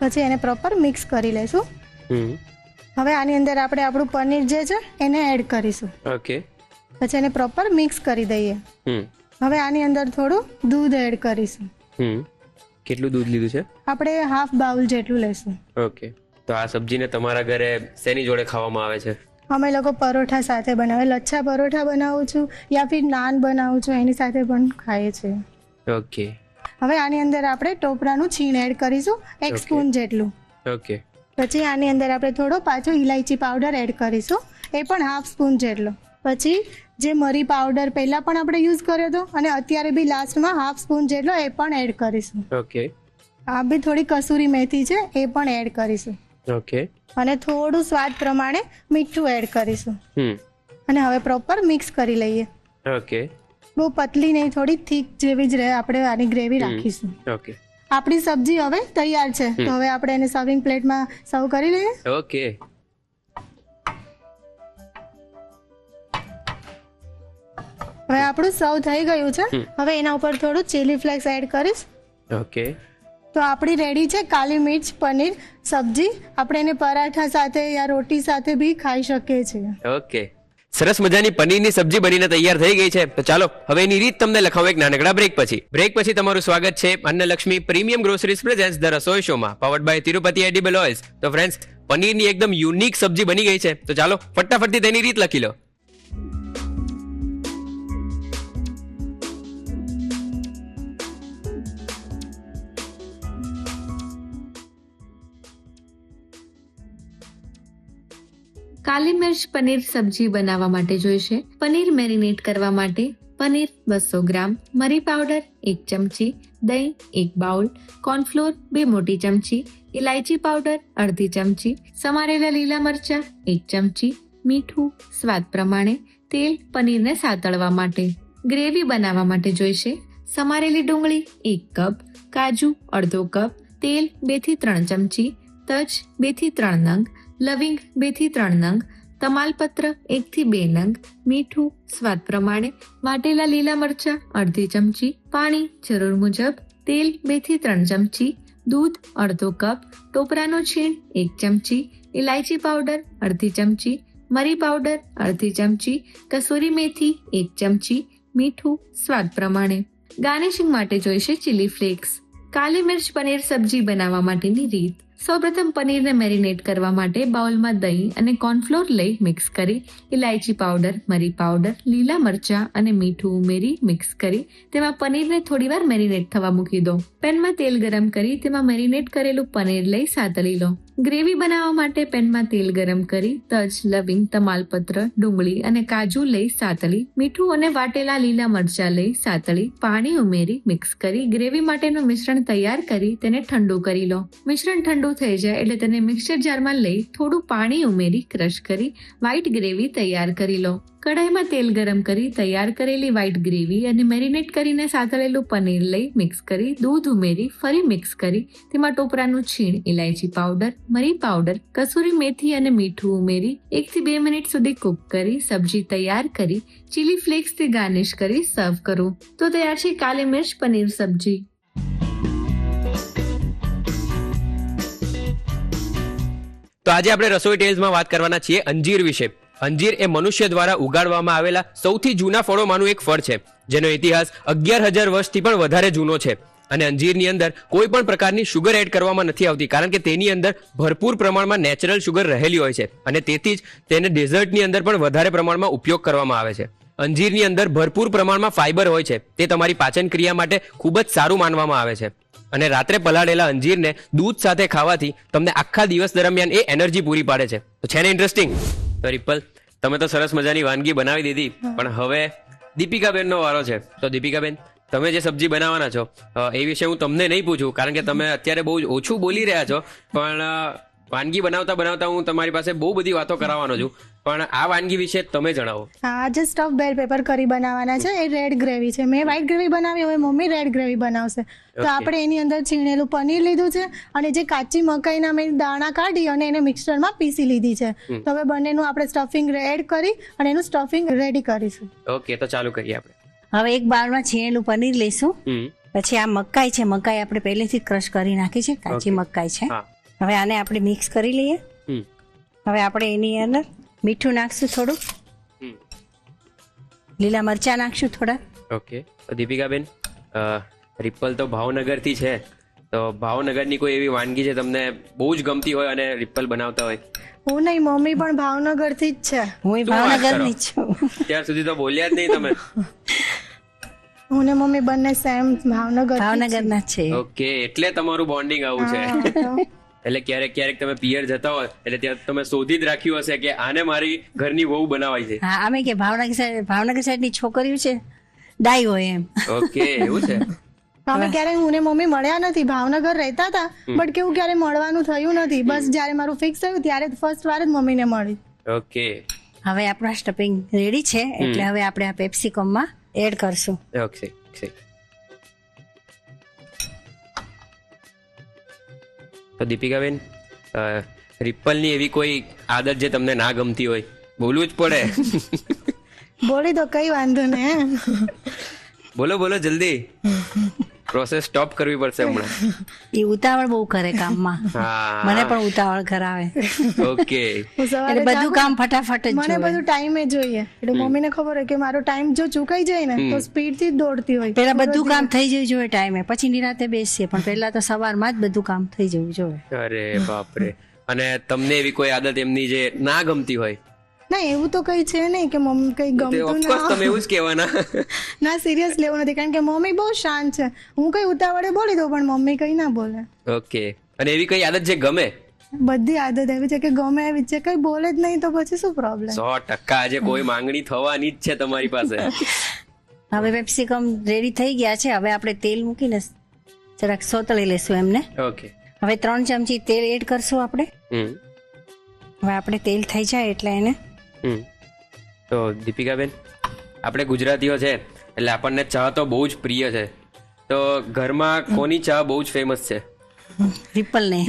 પછી એને પ્રોપર મિક્સ કરી લેશું. હવે આની અંદર આપણે આપણું પનીર જે છે એને એડ કરીશું.
ઓકે.
પછી એને પ્રોપર મિક્સ કરી દઈએ. હવે આની અંદર થોડું દૂધ એડ કરીશું.
કેટલું દૂધ લીધું છે?
આપણે હાફ બાઉલ જેટલું લેશું.
ઓકે. તો આ સબ્જીને તમારા ઘરે શેની જોડે ખાવામાં આવે છે?
અમે લોકો પરોઠા સાથે બનાવે. લચ્છા પરોઠા બનાવું છું યા ફિર નાન બનાવું છું એની સાથે પણ ખાઈએ છીએ.
ઓકે.
હવે આની અંદર આપણે ટોપરાનું છીણ એડ કરીશું 1 સ્પૂન જેટલું.
ઓકે.
પછી આની અંદર આપણે થોડો પાછો ઇલાયચી પાવડર એડ કરીશું એ પણ હાફ સ્પૂન જેટલો. પછી જે મરી પાવડર પહેલા પણ આપણે યુઝ કર્યો હતો અને અત્યારે બી લાસ્ટમાં હાફ સ્પૂન જેટલો એ પણ એડ કરીશું.
ઓકે.
આ બી થોડી કસૂરી મેથી છે એ પણ એડ કરીશું.
ઓકે.
અને થોડું સ્વાદ પ્રમાણે મીઠું એડ કરીશું. અને હવે પ્રોપર મિક્સ કરી લઈએ.
ઓકે.
બહુ પતલી નહીં, થોડી થીક જેવી જ રહે આપણે આની ગ્રેવી રાખીશું.
ઓકે.
આપણી સબ્જી હવે તૈયાર છે તો હવે આપણે એને સર્વિંગ પ્લેટમાં સર્વ કરી લઈએ.
ઓકે.
હવે આપણું સર્વ થઈ ગયું છે. હવે એના ઉપર થોડું ચીલી ફ્લેક્સ એડ કરીશ.
ઓકે.
તો આપણી રેડી છે કાલી મિર્ચ પનીર સબ્જી. આપણે એને પરાઠા સાથે યા રોટી સાથે બી ખાઈ શકીએ છીએ.
ઓકે. સરસ મજાની પનીરની સબ્જી બનીને તૈયાર થઈ ગઈ છે. તો ચાલો હવે એની રીત તમને લખાવું એક નાનકડા બ્રેક પછી તમારું સ્વાગત છે Annalakshmi premium groceries presents the Rasoi શોમાં, powered by Tirupati edible oils. તો ફ્રેન્ડ્સ, પનીરની એકદમ યુનિક સબ્જી બની ગઈ છે. તો ચાલો ફટાફટથી તેની રીત લખી લો.
કાલી મિર્ચ પનીર સબ્જી બનાવવા માટે જોઈશે પનીર મેરિનેટ કરવા માટે પનીર 200 ગ્રામ, મરી પાવડર 1 ચમચી, દહીં 1 બાઉલ, કોર્નફ્લોર 2 મોટી ચમચી, ઇલાયચી પાવડર અડધી ચમચી, સમારેલા લીલા મરચા 1 ચમચી, મીઠું સ્વાદ પ્રમાણે, તેલ પનીરને સાતળવા માટે. ગ્રેવી બનાવવા માટે જોઈશે સમારેલી ડુંગળી 1 કપ, કાજુ અડધો કપ, તેલ 2 થી 3 ચમચી, તજ 2 થી 3 નંગ, લવિંગ 2 થી 3 નંગ, તમાલપત્ર 1 થી 2 નંગ, મીઠું સ્વાદ પ્રમાણે, વાટેલા લીલા મરચા અડધી ચમચી, પાણી જરૂર મુજબ, તેલ 2 થી 3 ચમચી, દૂધ અડધો કપ, ટોપરાનો છીણ 1 ચમચી, ઇલાયચી પાવડર અડધી ચમચી, મરી પાવડર અડધી ચમચી, કસૂરી મેથી 1 ચમચી, મીઠું સ્વાદ પ્રમાણે. ગાર્નિશિંગ માટે જોઈશે ચીલી ફ્લેક્સ. કાલી મિર્ચ પનીર સબ્જી બનાવવા માટેની રીત. સૌપ્રથમ પનીરને મેરિનેટ કરવા માટે બાઉલમાં દહીં અને કોર્નફ્લોર લઈ મિક્સ કરી, ઇલાયચી પાવડર, મરી પાવડર, લીલા મરચા અને મીઠું ઉમેરી મિક્સ કરી તેમાં પનીરને થોડીવાર મેરિનેટ થવા મૂકી દો. પેનમાં તેલ ગરમ કરી તેમાં મેરિનેટ કરેલું પનીર લઈ સાતળી લો. ગ્રેવી બનાવવા માટે પેનમાં તેલ ગરમ કરી તજ, લવિંગ, તમાલપત્ર, ડુંગળી અને કાજુ લઈ સાતળી, મીઠું અને વાટેલા લીલા મરચા લઈ સાતળી, પાણી ઉમેરી મિક્સ કરી ગ્રેવી માટેનું મિશ્રણ તૈયાર કરી તેને ઠંડુ કરી લો. મિશ્રણ ઠંડુ થઈ જાય એટલે તેને મિક્સર જારમાં લઈ થોડું પાણી ઉમેરી ક્રશ કરી વ્હાઈટ ગ્રેવી તૈયાર કરી લો. કઢાઈમાં તેલ ગરમ કરી તૈયાર કરેલી વ્હાઈટ ગ્રેવી અને મેરિનેટ કરીને સાતળેલું પનીર લઈ મિક્સ કરી દૂધ ઉમેરી ફરી મિક્સ કરી તેમાં ટોપરાનું છીણ, ઇલાયચી પાવડર, મરી પાવડર, કસૂરી મેથી અને મીઠું ઉમેરી 1 થી 2 મિનિટ સુધી કૂક કરી સબ્જી તૈયાર કરી ચીલી ફ્લેક્સથી ગાર્નિશ કરી સર્વ કરો. તો તૈયાર છે કાલી મિર્ચ પનીર સબ્જી.
તો આજે આપણે રસોઈ ટેલ્સમાં વાત કરવાના છીએ અંજીર વિશે. અંજીર એ મનુષ્ય દ્વારા ઉગાડવામાં આવેલા સૌથી જૂના ફળોમાંનું એક ફળ છે, જેનો ઇતિહાસ 11,000 વર્ષથી પણ વધારે જૂનો છે. અને અંજીરની અંદર કોઈ પણ પ્રકારની શુગર એડ કરવામાં નથી આવતી, કારણ કે તેની અંદર ભરપૂર પ્રમાણમાં નેચરલ શુગર રહેલી હોય છે અને તેથી જ તેને ડેઝર્ટની અંદર પણ વધારે પ્રમાણમાં ઉપયોગ કરવામાં આવે છે. અંજીરની અંદર ભરપૂર પ્રમાણમાં ફાઇબર હોય છે, તે તમારી પાચન ક્રિયા માટે ખૂબ જ સારું માનવામાં આવે છે. અને રાત્રે પલાળેલા અંજીરને દૂધ સાથે ખાવાથી તમને આખા દિવસ દરમિયાન એ એનર્જી પૂરી પાડે છે. તો છે ને ઇન્ટરેસ્ટિંગ? તો રિપલ, તમે તો સરસ મજાની વાનગી બનાવી દીધી, પણ હવે દીપિકાબેનનો વારો છે. તો દીપિકાબેન, તમે જે સબ્જી બનાવવાના છો એ વિશે હું તમને નહીં પૂછું, કારણ કે તમે અત્યારે બહુ ઓછું બોલી રહ્યા છો, પણ વાનગી બનાવતા બનાવતા હું તમારી પાસે બહુ બધી વાતો કરાવવાનો છું. પણ આ વાનગી વિશે તમે જણાવો.
આજે સ્ટફ બેલ પેપર કરી બનાવવાના છે. એ રેડ ગ્રેવી છે. મેં વ્હાઈટ ગ્રેવી બનાવી, હવે મમ્મી રેડ ગ્રેવી બનાવશે. તો આપણે એની અંદર છીણેલું પનીર લીધું છે અને જે કાચી મકાઈના મેં દાણા કાઢી અને એને મિક્સરમાં પીસી લીધી છે. તો હવે બંનેનું આપણે સ્ટફિંગ એડ કરી અને એનું સ્ટફિંગ રેડી કરીશું.
ઓકે, તો ચાલુ કરીએ આપણે.
હવે એક બાઉલમાં છીણેલું પનીર લઈશું. પછી આ મકાઈ છે, મકાઈ આપણે પહેલેથી ક્રશ કરી નાખી છે, કાચી મકાઈ છે. હવે આને આપણે મિક્સ કરી લઈએ. હવે આપણે એની અંદર મીઠું નાખશું થોડું, લીલા મરચા નાખશું થોડા.
ઓકે, તો દીપિકાબેન, રિપલ તો ભાવનગરથી છે, તો ભાવનગરની કોઈ એવી વાનગી છે તમને બહુ જ ગમતી હોય અને રિપલ બનાવતા હોય?
હું નહીં, મમ્મી પણ ભાવનગરથી જ છે.
હું ભાવનગરની જ છું.
ત્યાર સુધી તો બોલ્યા જ નહીં તમે.
હું ને મમ્મી બંને સેમ
ભાવનગરના છે.
ઓકે, એટલે તમારું બોન્ડિંગ આવું છે. એટલે ક્યારેક ક્યારેક તમે પિયર જતા હોય એટલે ત્યાં તમે શોધી જ રાખ્યું હશે કે આને મારી ઘરની વહુ બનાવાય છે.
હા, અમે કે ભાવનગર સાઈડ ની છોકરીઓ છે, ડાઈ હોય એમ.
ઓકે, એવું છે.
અમે ક્યારે હું ને મમ્મી મળ્યા નથી. ભાવનગર રહેતા હતા, બટ કેવું ક્યારે મળવાનું થયું નથી. બસ જ્યારે મારું ફિક્સ થયું ત્યારે ફર્સ્ટ વાર જ મમ્મીને મળી.
ઓકે,
હવે આપણું સ્ટફિંગ રેડી છે, એટલે હવે આપણે આ પેપ્સિકમમાં એડ કરશું.
ઓકે, તો દીપિકાબેન, રિપલની એવી કોઈ આદત જે તમને ના ગમતી હોય? બોલવું જ પડે.
બોલી તો કઈ વાંધો ને.
બોલો બોલો જલ્દી. પ્રોસેસ સ્ટોપ કરવી પડશે હમણાં.
એ ઉતાવળ બહુ કરે કામમાં,
હા
મને પણ ઉતાવળ કરાવે,
ઓકે.
હું સવારે
એટલે બધું
જાગું,
કામ ફટાફટ જ
મને
જોઈએ.
બધું ટાઈમે જોઈએ, એટલે મમ્મીને ખબર હોય કે મારો ટાઈમ જો ચૂકાઈ જાય ને તો સ્પીડ થી જ દોડતી હોય.
પેલા બધું કામ થઈ જવું જોઈએ ટાઈમે, પછી નિરાતે બેસીએ, પણ પેલા તો સવારમાં જ બધું કામ થઈ જવું જોઈએ.
અરે બાપરે. અને તમને એવી કોઈ આદત એમની જે ના ગમતી હોય?
ના એવું તો કઈ છે નહીં કે મમ્મી કઈ ગમતું
ઓફકોર્સ તમે
ના
એવું જ કહેવાના.
ના સિરિયસ લેવું નથી, કારણ કે મમ્મી બહુ શાંત છે. હું કઈ ઉતાવળે બોલી દઉં પણ મમ્મી કઈ ના બોલે.
ઓકે. અને એવી કઈ આદત જે ગમે?
બધી આદત એવી છે કે ગમે એવી છે, કઈ બોલે જ નહીં તો પછી શું પ્રોબ્લેમ.
100% આજે કોઈ માંગણી થવાની જ છે તમારી પાસે.
હવે પેપ્સિકમ રેડી થઈ ગયા છે. હવે આપણે તેલ મૂકીને જરાક સોતળી લેશું એમને.
ઓકે.
હવે 3 ચમચી તેલ એડ કરશું આપણે. હવે આપણે તેલ થઈ જાય એટલે એને
તો દીપિકાબેન, આપણે ગુજરાતીઓ છે એટલે આપણને ચા તો બહુ જ પ્રિય છે. તો ઘરમાં કોની ચા બહુ જ ફેમસ છે?
રીપલને.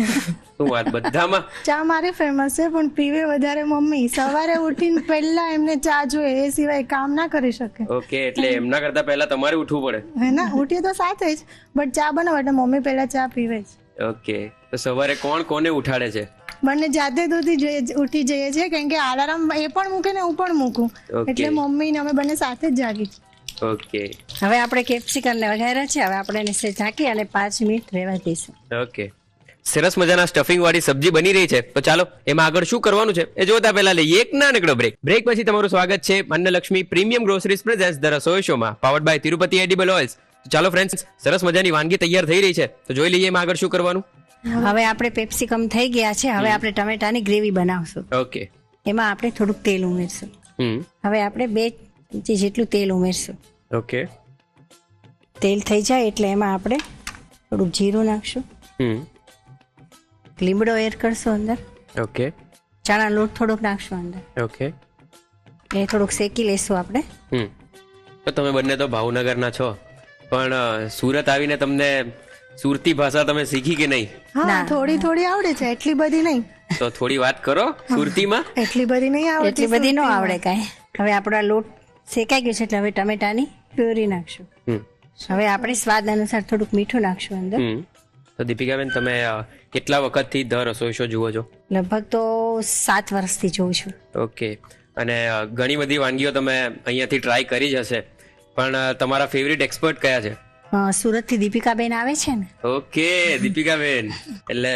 શું વાત, બધામાં?
ચા મારે ફેમસ છે પણ પીવે વધારે મમ્મી. સવારે ઉઠીને પહેલા એમને ચા જોઈએ, એ સિવાય કામ ના કરી શકે.
ઓકે, એટલે એમના કરતા પહેલા તમારે ઉઠવું પડે.
હે ના, ઉઠીએ તો સાથે જ, બટ ચા બનાવે એટલે મમ્મી પહેલા ચા પીવે જ.
ઓકે. તો સવારે કોણ કોને ઉઠાડે છે?
બંને જાતે જ ઉઠી જઈએ છીએ, કારણ કે અલાર્મ એ પણ મૂકે ને હું પણ મૂકું, એટલે મમ્મી ને અમે બંને સાથે જ જાગી.
ઓકે.
હવે આપણે કેપ્સિકમને વઘાર્યા છે. હવે આપણે એને ઢાંકી અને 5 મિનિટ રહેવા દઈશું.
ઓકે. સરસ મજાના સ્ટફિંગ વાળી સબ્જી બની રહી છે. તો ચાલો એમાં આગળ શું કરવાનું છે એ જોતા પહેલા લઈએ એક નાનકડો બ્રેક. બ્રેક પછી તમારું સ્વાગત છે Annalakshmi premium groceries presents the Rasoi શોમાં, powered by Tirupati edible oils. તો ચાલો ફ્રેન્ડ્સ, સરસ મજાની વાનગી તૈયાર થઈ રહી છે, તો જોઈ લઈએ એમાં આગળ શું કરવાનું.
હવે આપણે પેપ્સિકમ થઈ ગયા છે. હવે આપણે ટમેટાની ગ્રેવી બનાવશું.
ઓકે.
એમાં આપણે થોડુંક તેલ ઉમેરશું. હવે આપણે 2 ચમચી જેટલું તેલ ઉમેરશું.
ઓકે.
તેલ થઈ જાય એટલે એમાં આપણે થોડુંક જીરું નાખશું. લીમડો એડ કરશું અંદર.
ઓકે.
ચણા લોટ થોડોક નાખશું અંદર.
ઓકે.
એ થોડુંક શેકી લેશું આપણે.
તો તમે બંને તો ભાવનગરના છો, પણ સુરત આવીને તમને સુરતી ભાષા તમે શીખી કે નહીં?
હા, થોડી થોડી આવડે છે, એટલી બધી નહીં.
તો થોડી વાત કરો સુરતીમાં.
એટલી બધી નહીં આવડે,
એટલી બધી ન આવડે કાંઈ. હવે આપણો લોટ શેકાઈ ગયો છે એટલે હવે ટમેટાની પ્યુરી નાખશું. હવે આપણે સ્વાદ અનુસાર થોડુંક મીઠું નાખશું અંદર.
તો દીપિકાબેન, તમે કેટલા વખતથી ધ રસોઈ શો જુઓ છો?
લગભગ તો 7 વર્ષથી જોઉં છું.
ઓકે. અને ઘણી બધી વાનગીઓ તમે અહીંયાથી ટ્રાય કરી જ હશે, પણ તમારા ફેવરિટ એક્સપર્ટ કયા છે?
સુરતથી દીપિકાબેન આવે છે ને.
ઓકે, દીપિકાબેન એટલે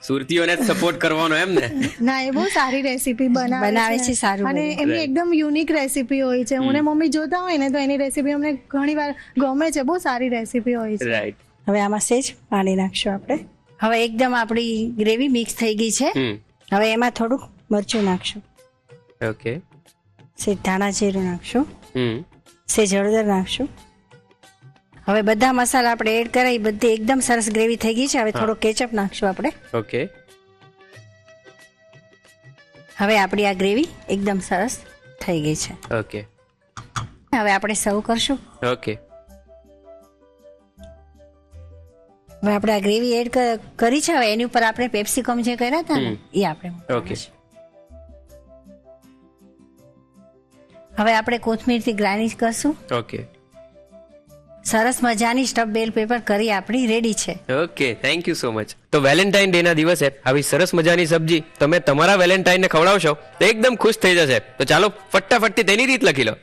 સુરતીઓને જ સપોર્ટ કરવાનો એમ ને?
ના, એ બહુ સારી રેસીપી
બનાવે છે, સારું.
અને એમની એકદમ યુનિક રેસીપી હોય છે. હું ને મમ્મી જોતા હોય ને તો એની રેસીપી અમને ઘણી વાર ગમે છે, બહુ સારી રેસીપી હોય છે.
રાઈટ.
હવે આમાં સેજ પાણી નાખશું આપણે. હવે એકદમ આપણી ગ્રેવી મિક્સ થઈ ગઈ છે. હવે એમાં થોડુંક મરચું નાખશું.
ઓકે.
સેજ ધાણા જીરું નાખશું. સેજ હળદર નાખશું. હવે બધા મસાલા આપણે એડ કરાવી, બધી એકદમ સરસ ગ્રેવી થઈ ગઈ છે. હવે થોડો કેચઅપ નાખશું આપણે.
ઓકે.
હવે આપણી આ ગ્રેવી એકદમ સરસ થઈ ગઈ છે.
ઓકે.
હવે આપણે સર્વ કરશું.
ઓકે.
હવે આપણે આ ગ્રેવી એડ કરી છે. હવે એની ઉપર આપણે પેપ્સિકમ જે કર્યા હતા ને એ આપણે.
ઓકે.
હવે આપણે કોથમીરથી ગાર્નિશ કરશું.
ઓકે.
સરસ મજાની સ્ટફ બેલ પેપર કરી આપણી રેડી છે.
Okay, thank you so much. તો વેલેન્ટાઇન ડે ના દિવસે આવી સરસ મજાની સબ્જી તમે તમારા વેલેન્ટાઇનને ખવડાવશો તો એકદમ ખુશ થઈ જશે. તો ચાલો ફટાફટથી તેની રીત લખી લો.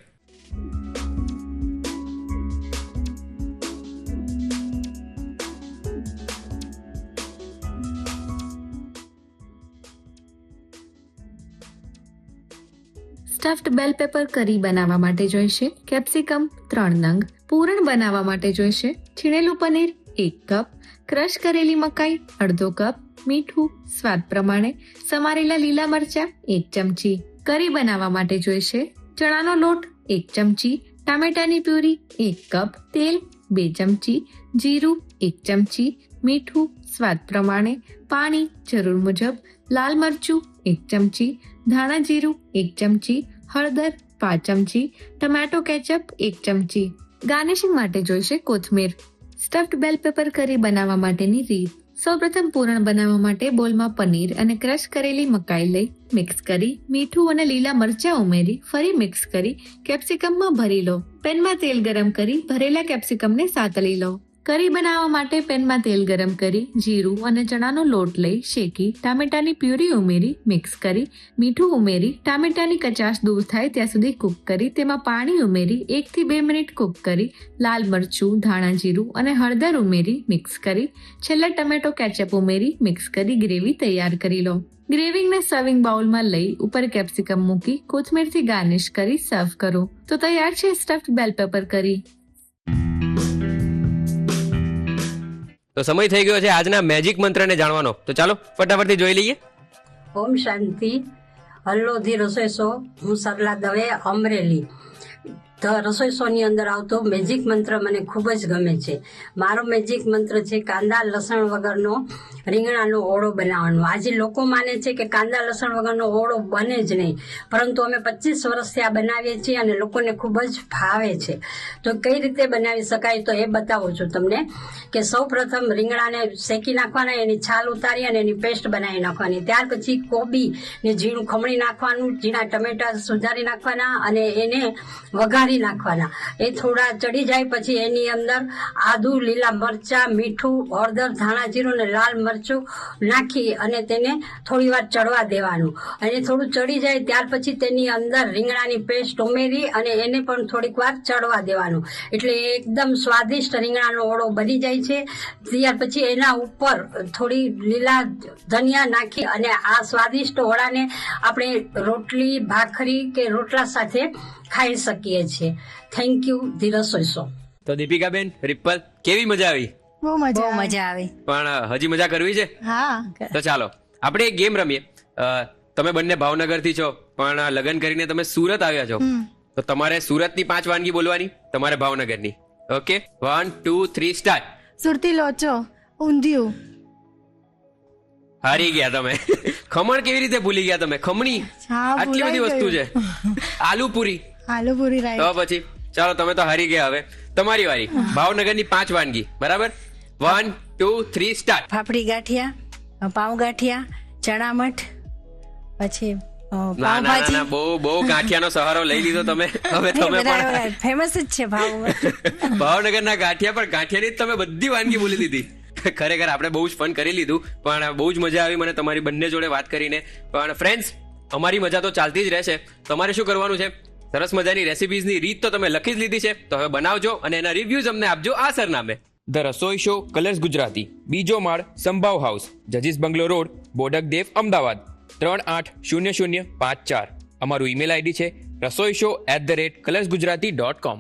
સ્ટફ્ડ બેલ પેપર કરી બનાવવા માટે જોઈશે કેપ્સિકમ 3 નંગ, પૂરણ બનાવવા માટે જોઈશે છીણેલું પનીર 1 કપ, ક્રશ કરેલી મકાઈ અડધો કપ, મીઠું સ્વાદ પ્રમાણે, સમારેલા લીલા મરચા 1 ચમચી. કરી બનાવવા માટે જોઈશે ચણાનો લોટ 1 ચમચી, ટામેટાની પ્યુરી 1 કપ, તેલ 2 ચમચી, જીરું 1 ચમચી, મીઠું સ્વાદ પ્રમાણે, પાણી જરૂર મુજબ, લાલ મરચું 1 ચમચી, ધાણા જીરું 1 ચમચી, હળદર 5 ચમચી, ટમેટો કેચઅપ 1 ચમચી. ગાર્નિશિંગ માટે જોઈશે કોથમીર. સ્ટફ્ડ બેલ પેપર કરી બનાવવા માટેની રીત. સૌપ્રથમ પૂરણ બનાવવા માટે બોલમાં પનીર અને ક્રશ કરેલી મકાઈ લઈ મિક્સ કરી, મીઠું અને લીલા મરચાં ઉમેરી ફરી મિક્સ કરી કેપ્સિકમમાં ભરી લો. પેનમાં તેલ ગરમ કરી ભરેલા કેપ્સિકમને સાતળી લો. કરી બનાવવા માટે પેનમાં તેલ ગરમ કરી જીરું અને ચણાનો લોટ લઈ શેકી ટામેટાની પ્યુરી ઉમેરી મિક્સ કરી મીઠું ઉમેરી ટામેટાની કચાશ દૂર થાય ત્યાં સુધી કૂક કરી તેમાં પાણી ઉમેરી 1 થી 2 મિનિટ કૂક કરી લાલ મરચું ધાણા જીરું અને હળદર ઉમેરી મિક્સ કરી છેલ્લે ટમેટો કેચઅપ ઉમેરી મિક્સ કરી ગ્રેવી તૈયાર કરી લો. ગ્રેવીને સર્વિંગ બાઉલમાં લઈ ઉપર કેપ્સિકમ મૂકી કોથમીરથી ગાર્નિશ કરી સર્વ કરો તો તૈયાર છે સ્ટફ્ડ બેલ પેપર કરી.
તો સમય થઈ ગયો છે આજના મેજિક મંત્રને જાણવાનો. તો ચાલો ફટાફટથી જોઈ લઈએ.
ઓમ શાંતિ. હલ્લોધી રસોઈ શો. હું સરલા દવે, અમરેલી. રસોઈ શો ની અંદર આવતો મેજિક મંત્ર મને ખૂબ જ ગમે છે. મારો મેજિક મંત્ર છે કાંદા લસણ વગરનો રીંગણાનો ઓળો બનાવવાનો. આજે લોકો માને છે કે કાંદા લસણ વગરનો ઓળો બને જ નહીં, પરંતુ અમે 25 વર્ષથી આ બનાવીએ છીએ અને લોકોને ખૂબ જ ભાવે છે. તો કઈ રીતે બનાવી શકાય તો એ બતાવું છું તમને. કે સૌ પ્રથમ રીંગણાને શેકી નાખવાના, એની છાલ ઉતારી અને એની પેસ્ટ બનાવી નાખવાની. ત્યાર પછી કોબીને ઝીણું ખમણી નાખવાનું, ઝીણા ટમેટા સુધારી નાખવાના અને એને વઘારી નાખવાના. એ થોડા ચડી જાય પછી એની અંદર આદુ, લીલા મરચા, મીઠું, હળદર, ધાણા જીરું અને લાલ મરચું નાખી અને તેને થોડી વાર ચડવા દેવાનું. અને થોડું ચડી જાય ત્યાર પછી તેની અંદર રીંગણાની પેસ્ટ ઉમેરી અને એને પણ થોડીક વાર ચડવા દેવાનું. એટલે એકદમ સ્વાદિષ્ટ રીંગણાનો ઓળો બની જાય છે. ત્યાર પછી એના ઉપર થોડી લીલા ધનિયા નાખી અને આ સ્વાદિષ્ટ ઓળાને આપણે રોટલી, ભાખરી કે રોટલા સાથે ખાઈ શકીએ છીએ. થેન્ક યુ ધી રસોઈ શો.
તો દીપિકાબેન, રિપલ, કેવી મજા આવી?
બહુ
બહુ
મજા આવે.
મજા આવે.
પણ હજી મજા કરવી છે?
હા.
તો ચાલો આપણે એક ગેમ રમીએ. તમે બંને ભાવનગર થી છો પણ લગ્ન કરીને તમે સુરત આવ્યા છો, તો તમારે સુરતની 5 વાનગી બોલવાની, તમારે ભાવનગરની. Okay, 1 2 3 start.
સુરતી લોચો, ઊંધિયું.
હારી ગયા તમે. ખમણ કેવી રીતે ભૂલી ગયા તમે? ખમણી
હા,
આટલી બધી વસ્તુ છે. આલુ પૂરી.
આલુપુરી
તો
રાઈટ.
પછી ચાલો તમે તો હારી ગયા. હવે તમારી વારી. ભાવનગરની 5 વાનગી, બરાબર? 1 2 3 સ્ટાર્ટ.
ફાફડી ગાંઠિયા, પાઉં ગાંઠિયા, ચણા મઠ, પછી પાવભાજી.
બહુ ગાંઠિયાનો સહારો લઈ લીધો તમે. હવે તમે પણ
ફેમસ જ છે
ભાવનગરના ગાંઠિયા, પણ ગાંઠિયાની જ તમે બધી વાનગી બોલી દીધી. ખરેખર આપણે બહુ જ ફન કરી લીધું, પણ બહુ જ મજા આવી મને તમારી બંને જોડે વાત કરીને. પણ ફ્રેન્ડ્સ, અમારી મજા તો ચાલતી જ રહેશે. તમારે શું કરવાનું છે? સરસ મજાની રેસિપીઝની રીત તો તમે લખી જ લીધી છે, તો હવે બનાવજો અને એના રિવ્યુઝ અમને આપજો આ સરનામે: the Rasoi show, colours Gujarati, બીજો માળ, સંભાવ હાઉસ, જજીસ બંગલો રોડ, બોડક દેવ, અમદાવાદ 380054. અમારું ઈમેલ આઈડી છે rasoishow@colorsgujarati.com.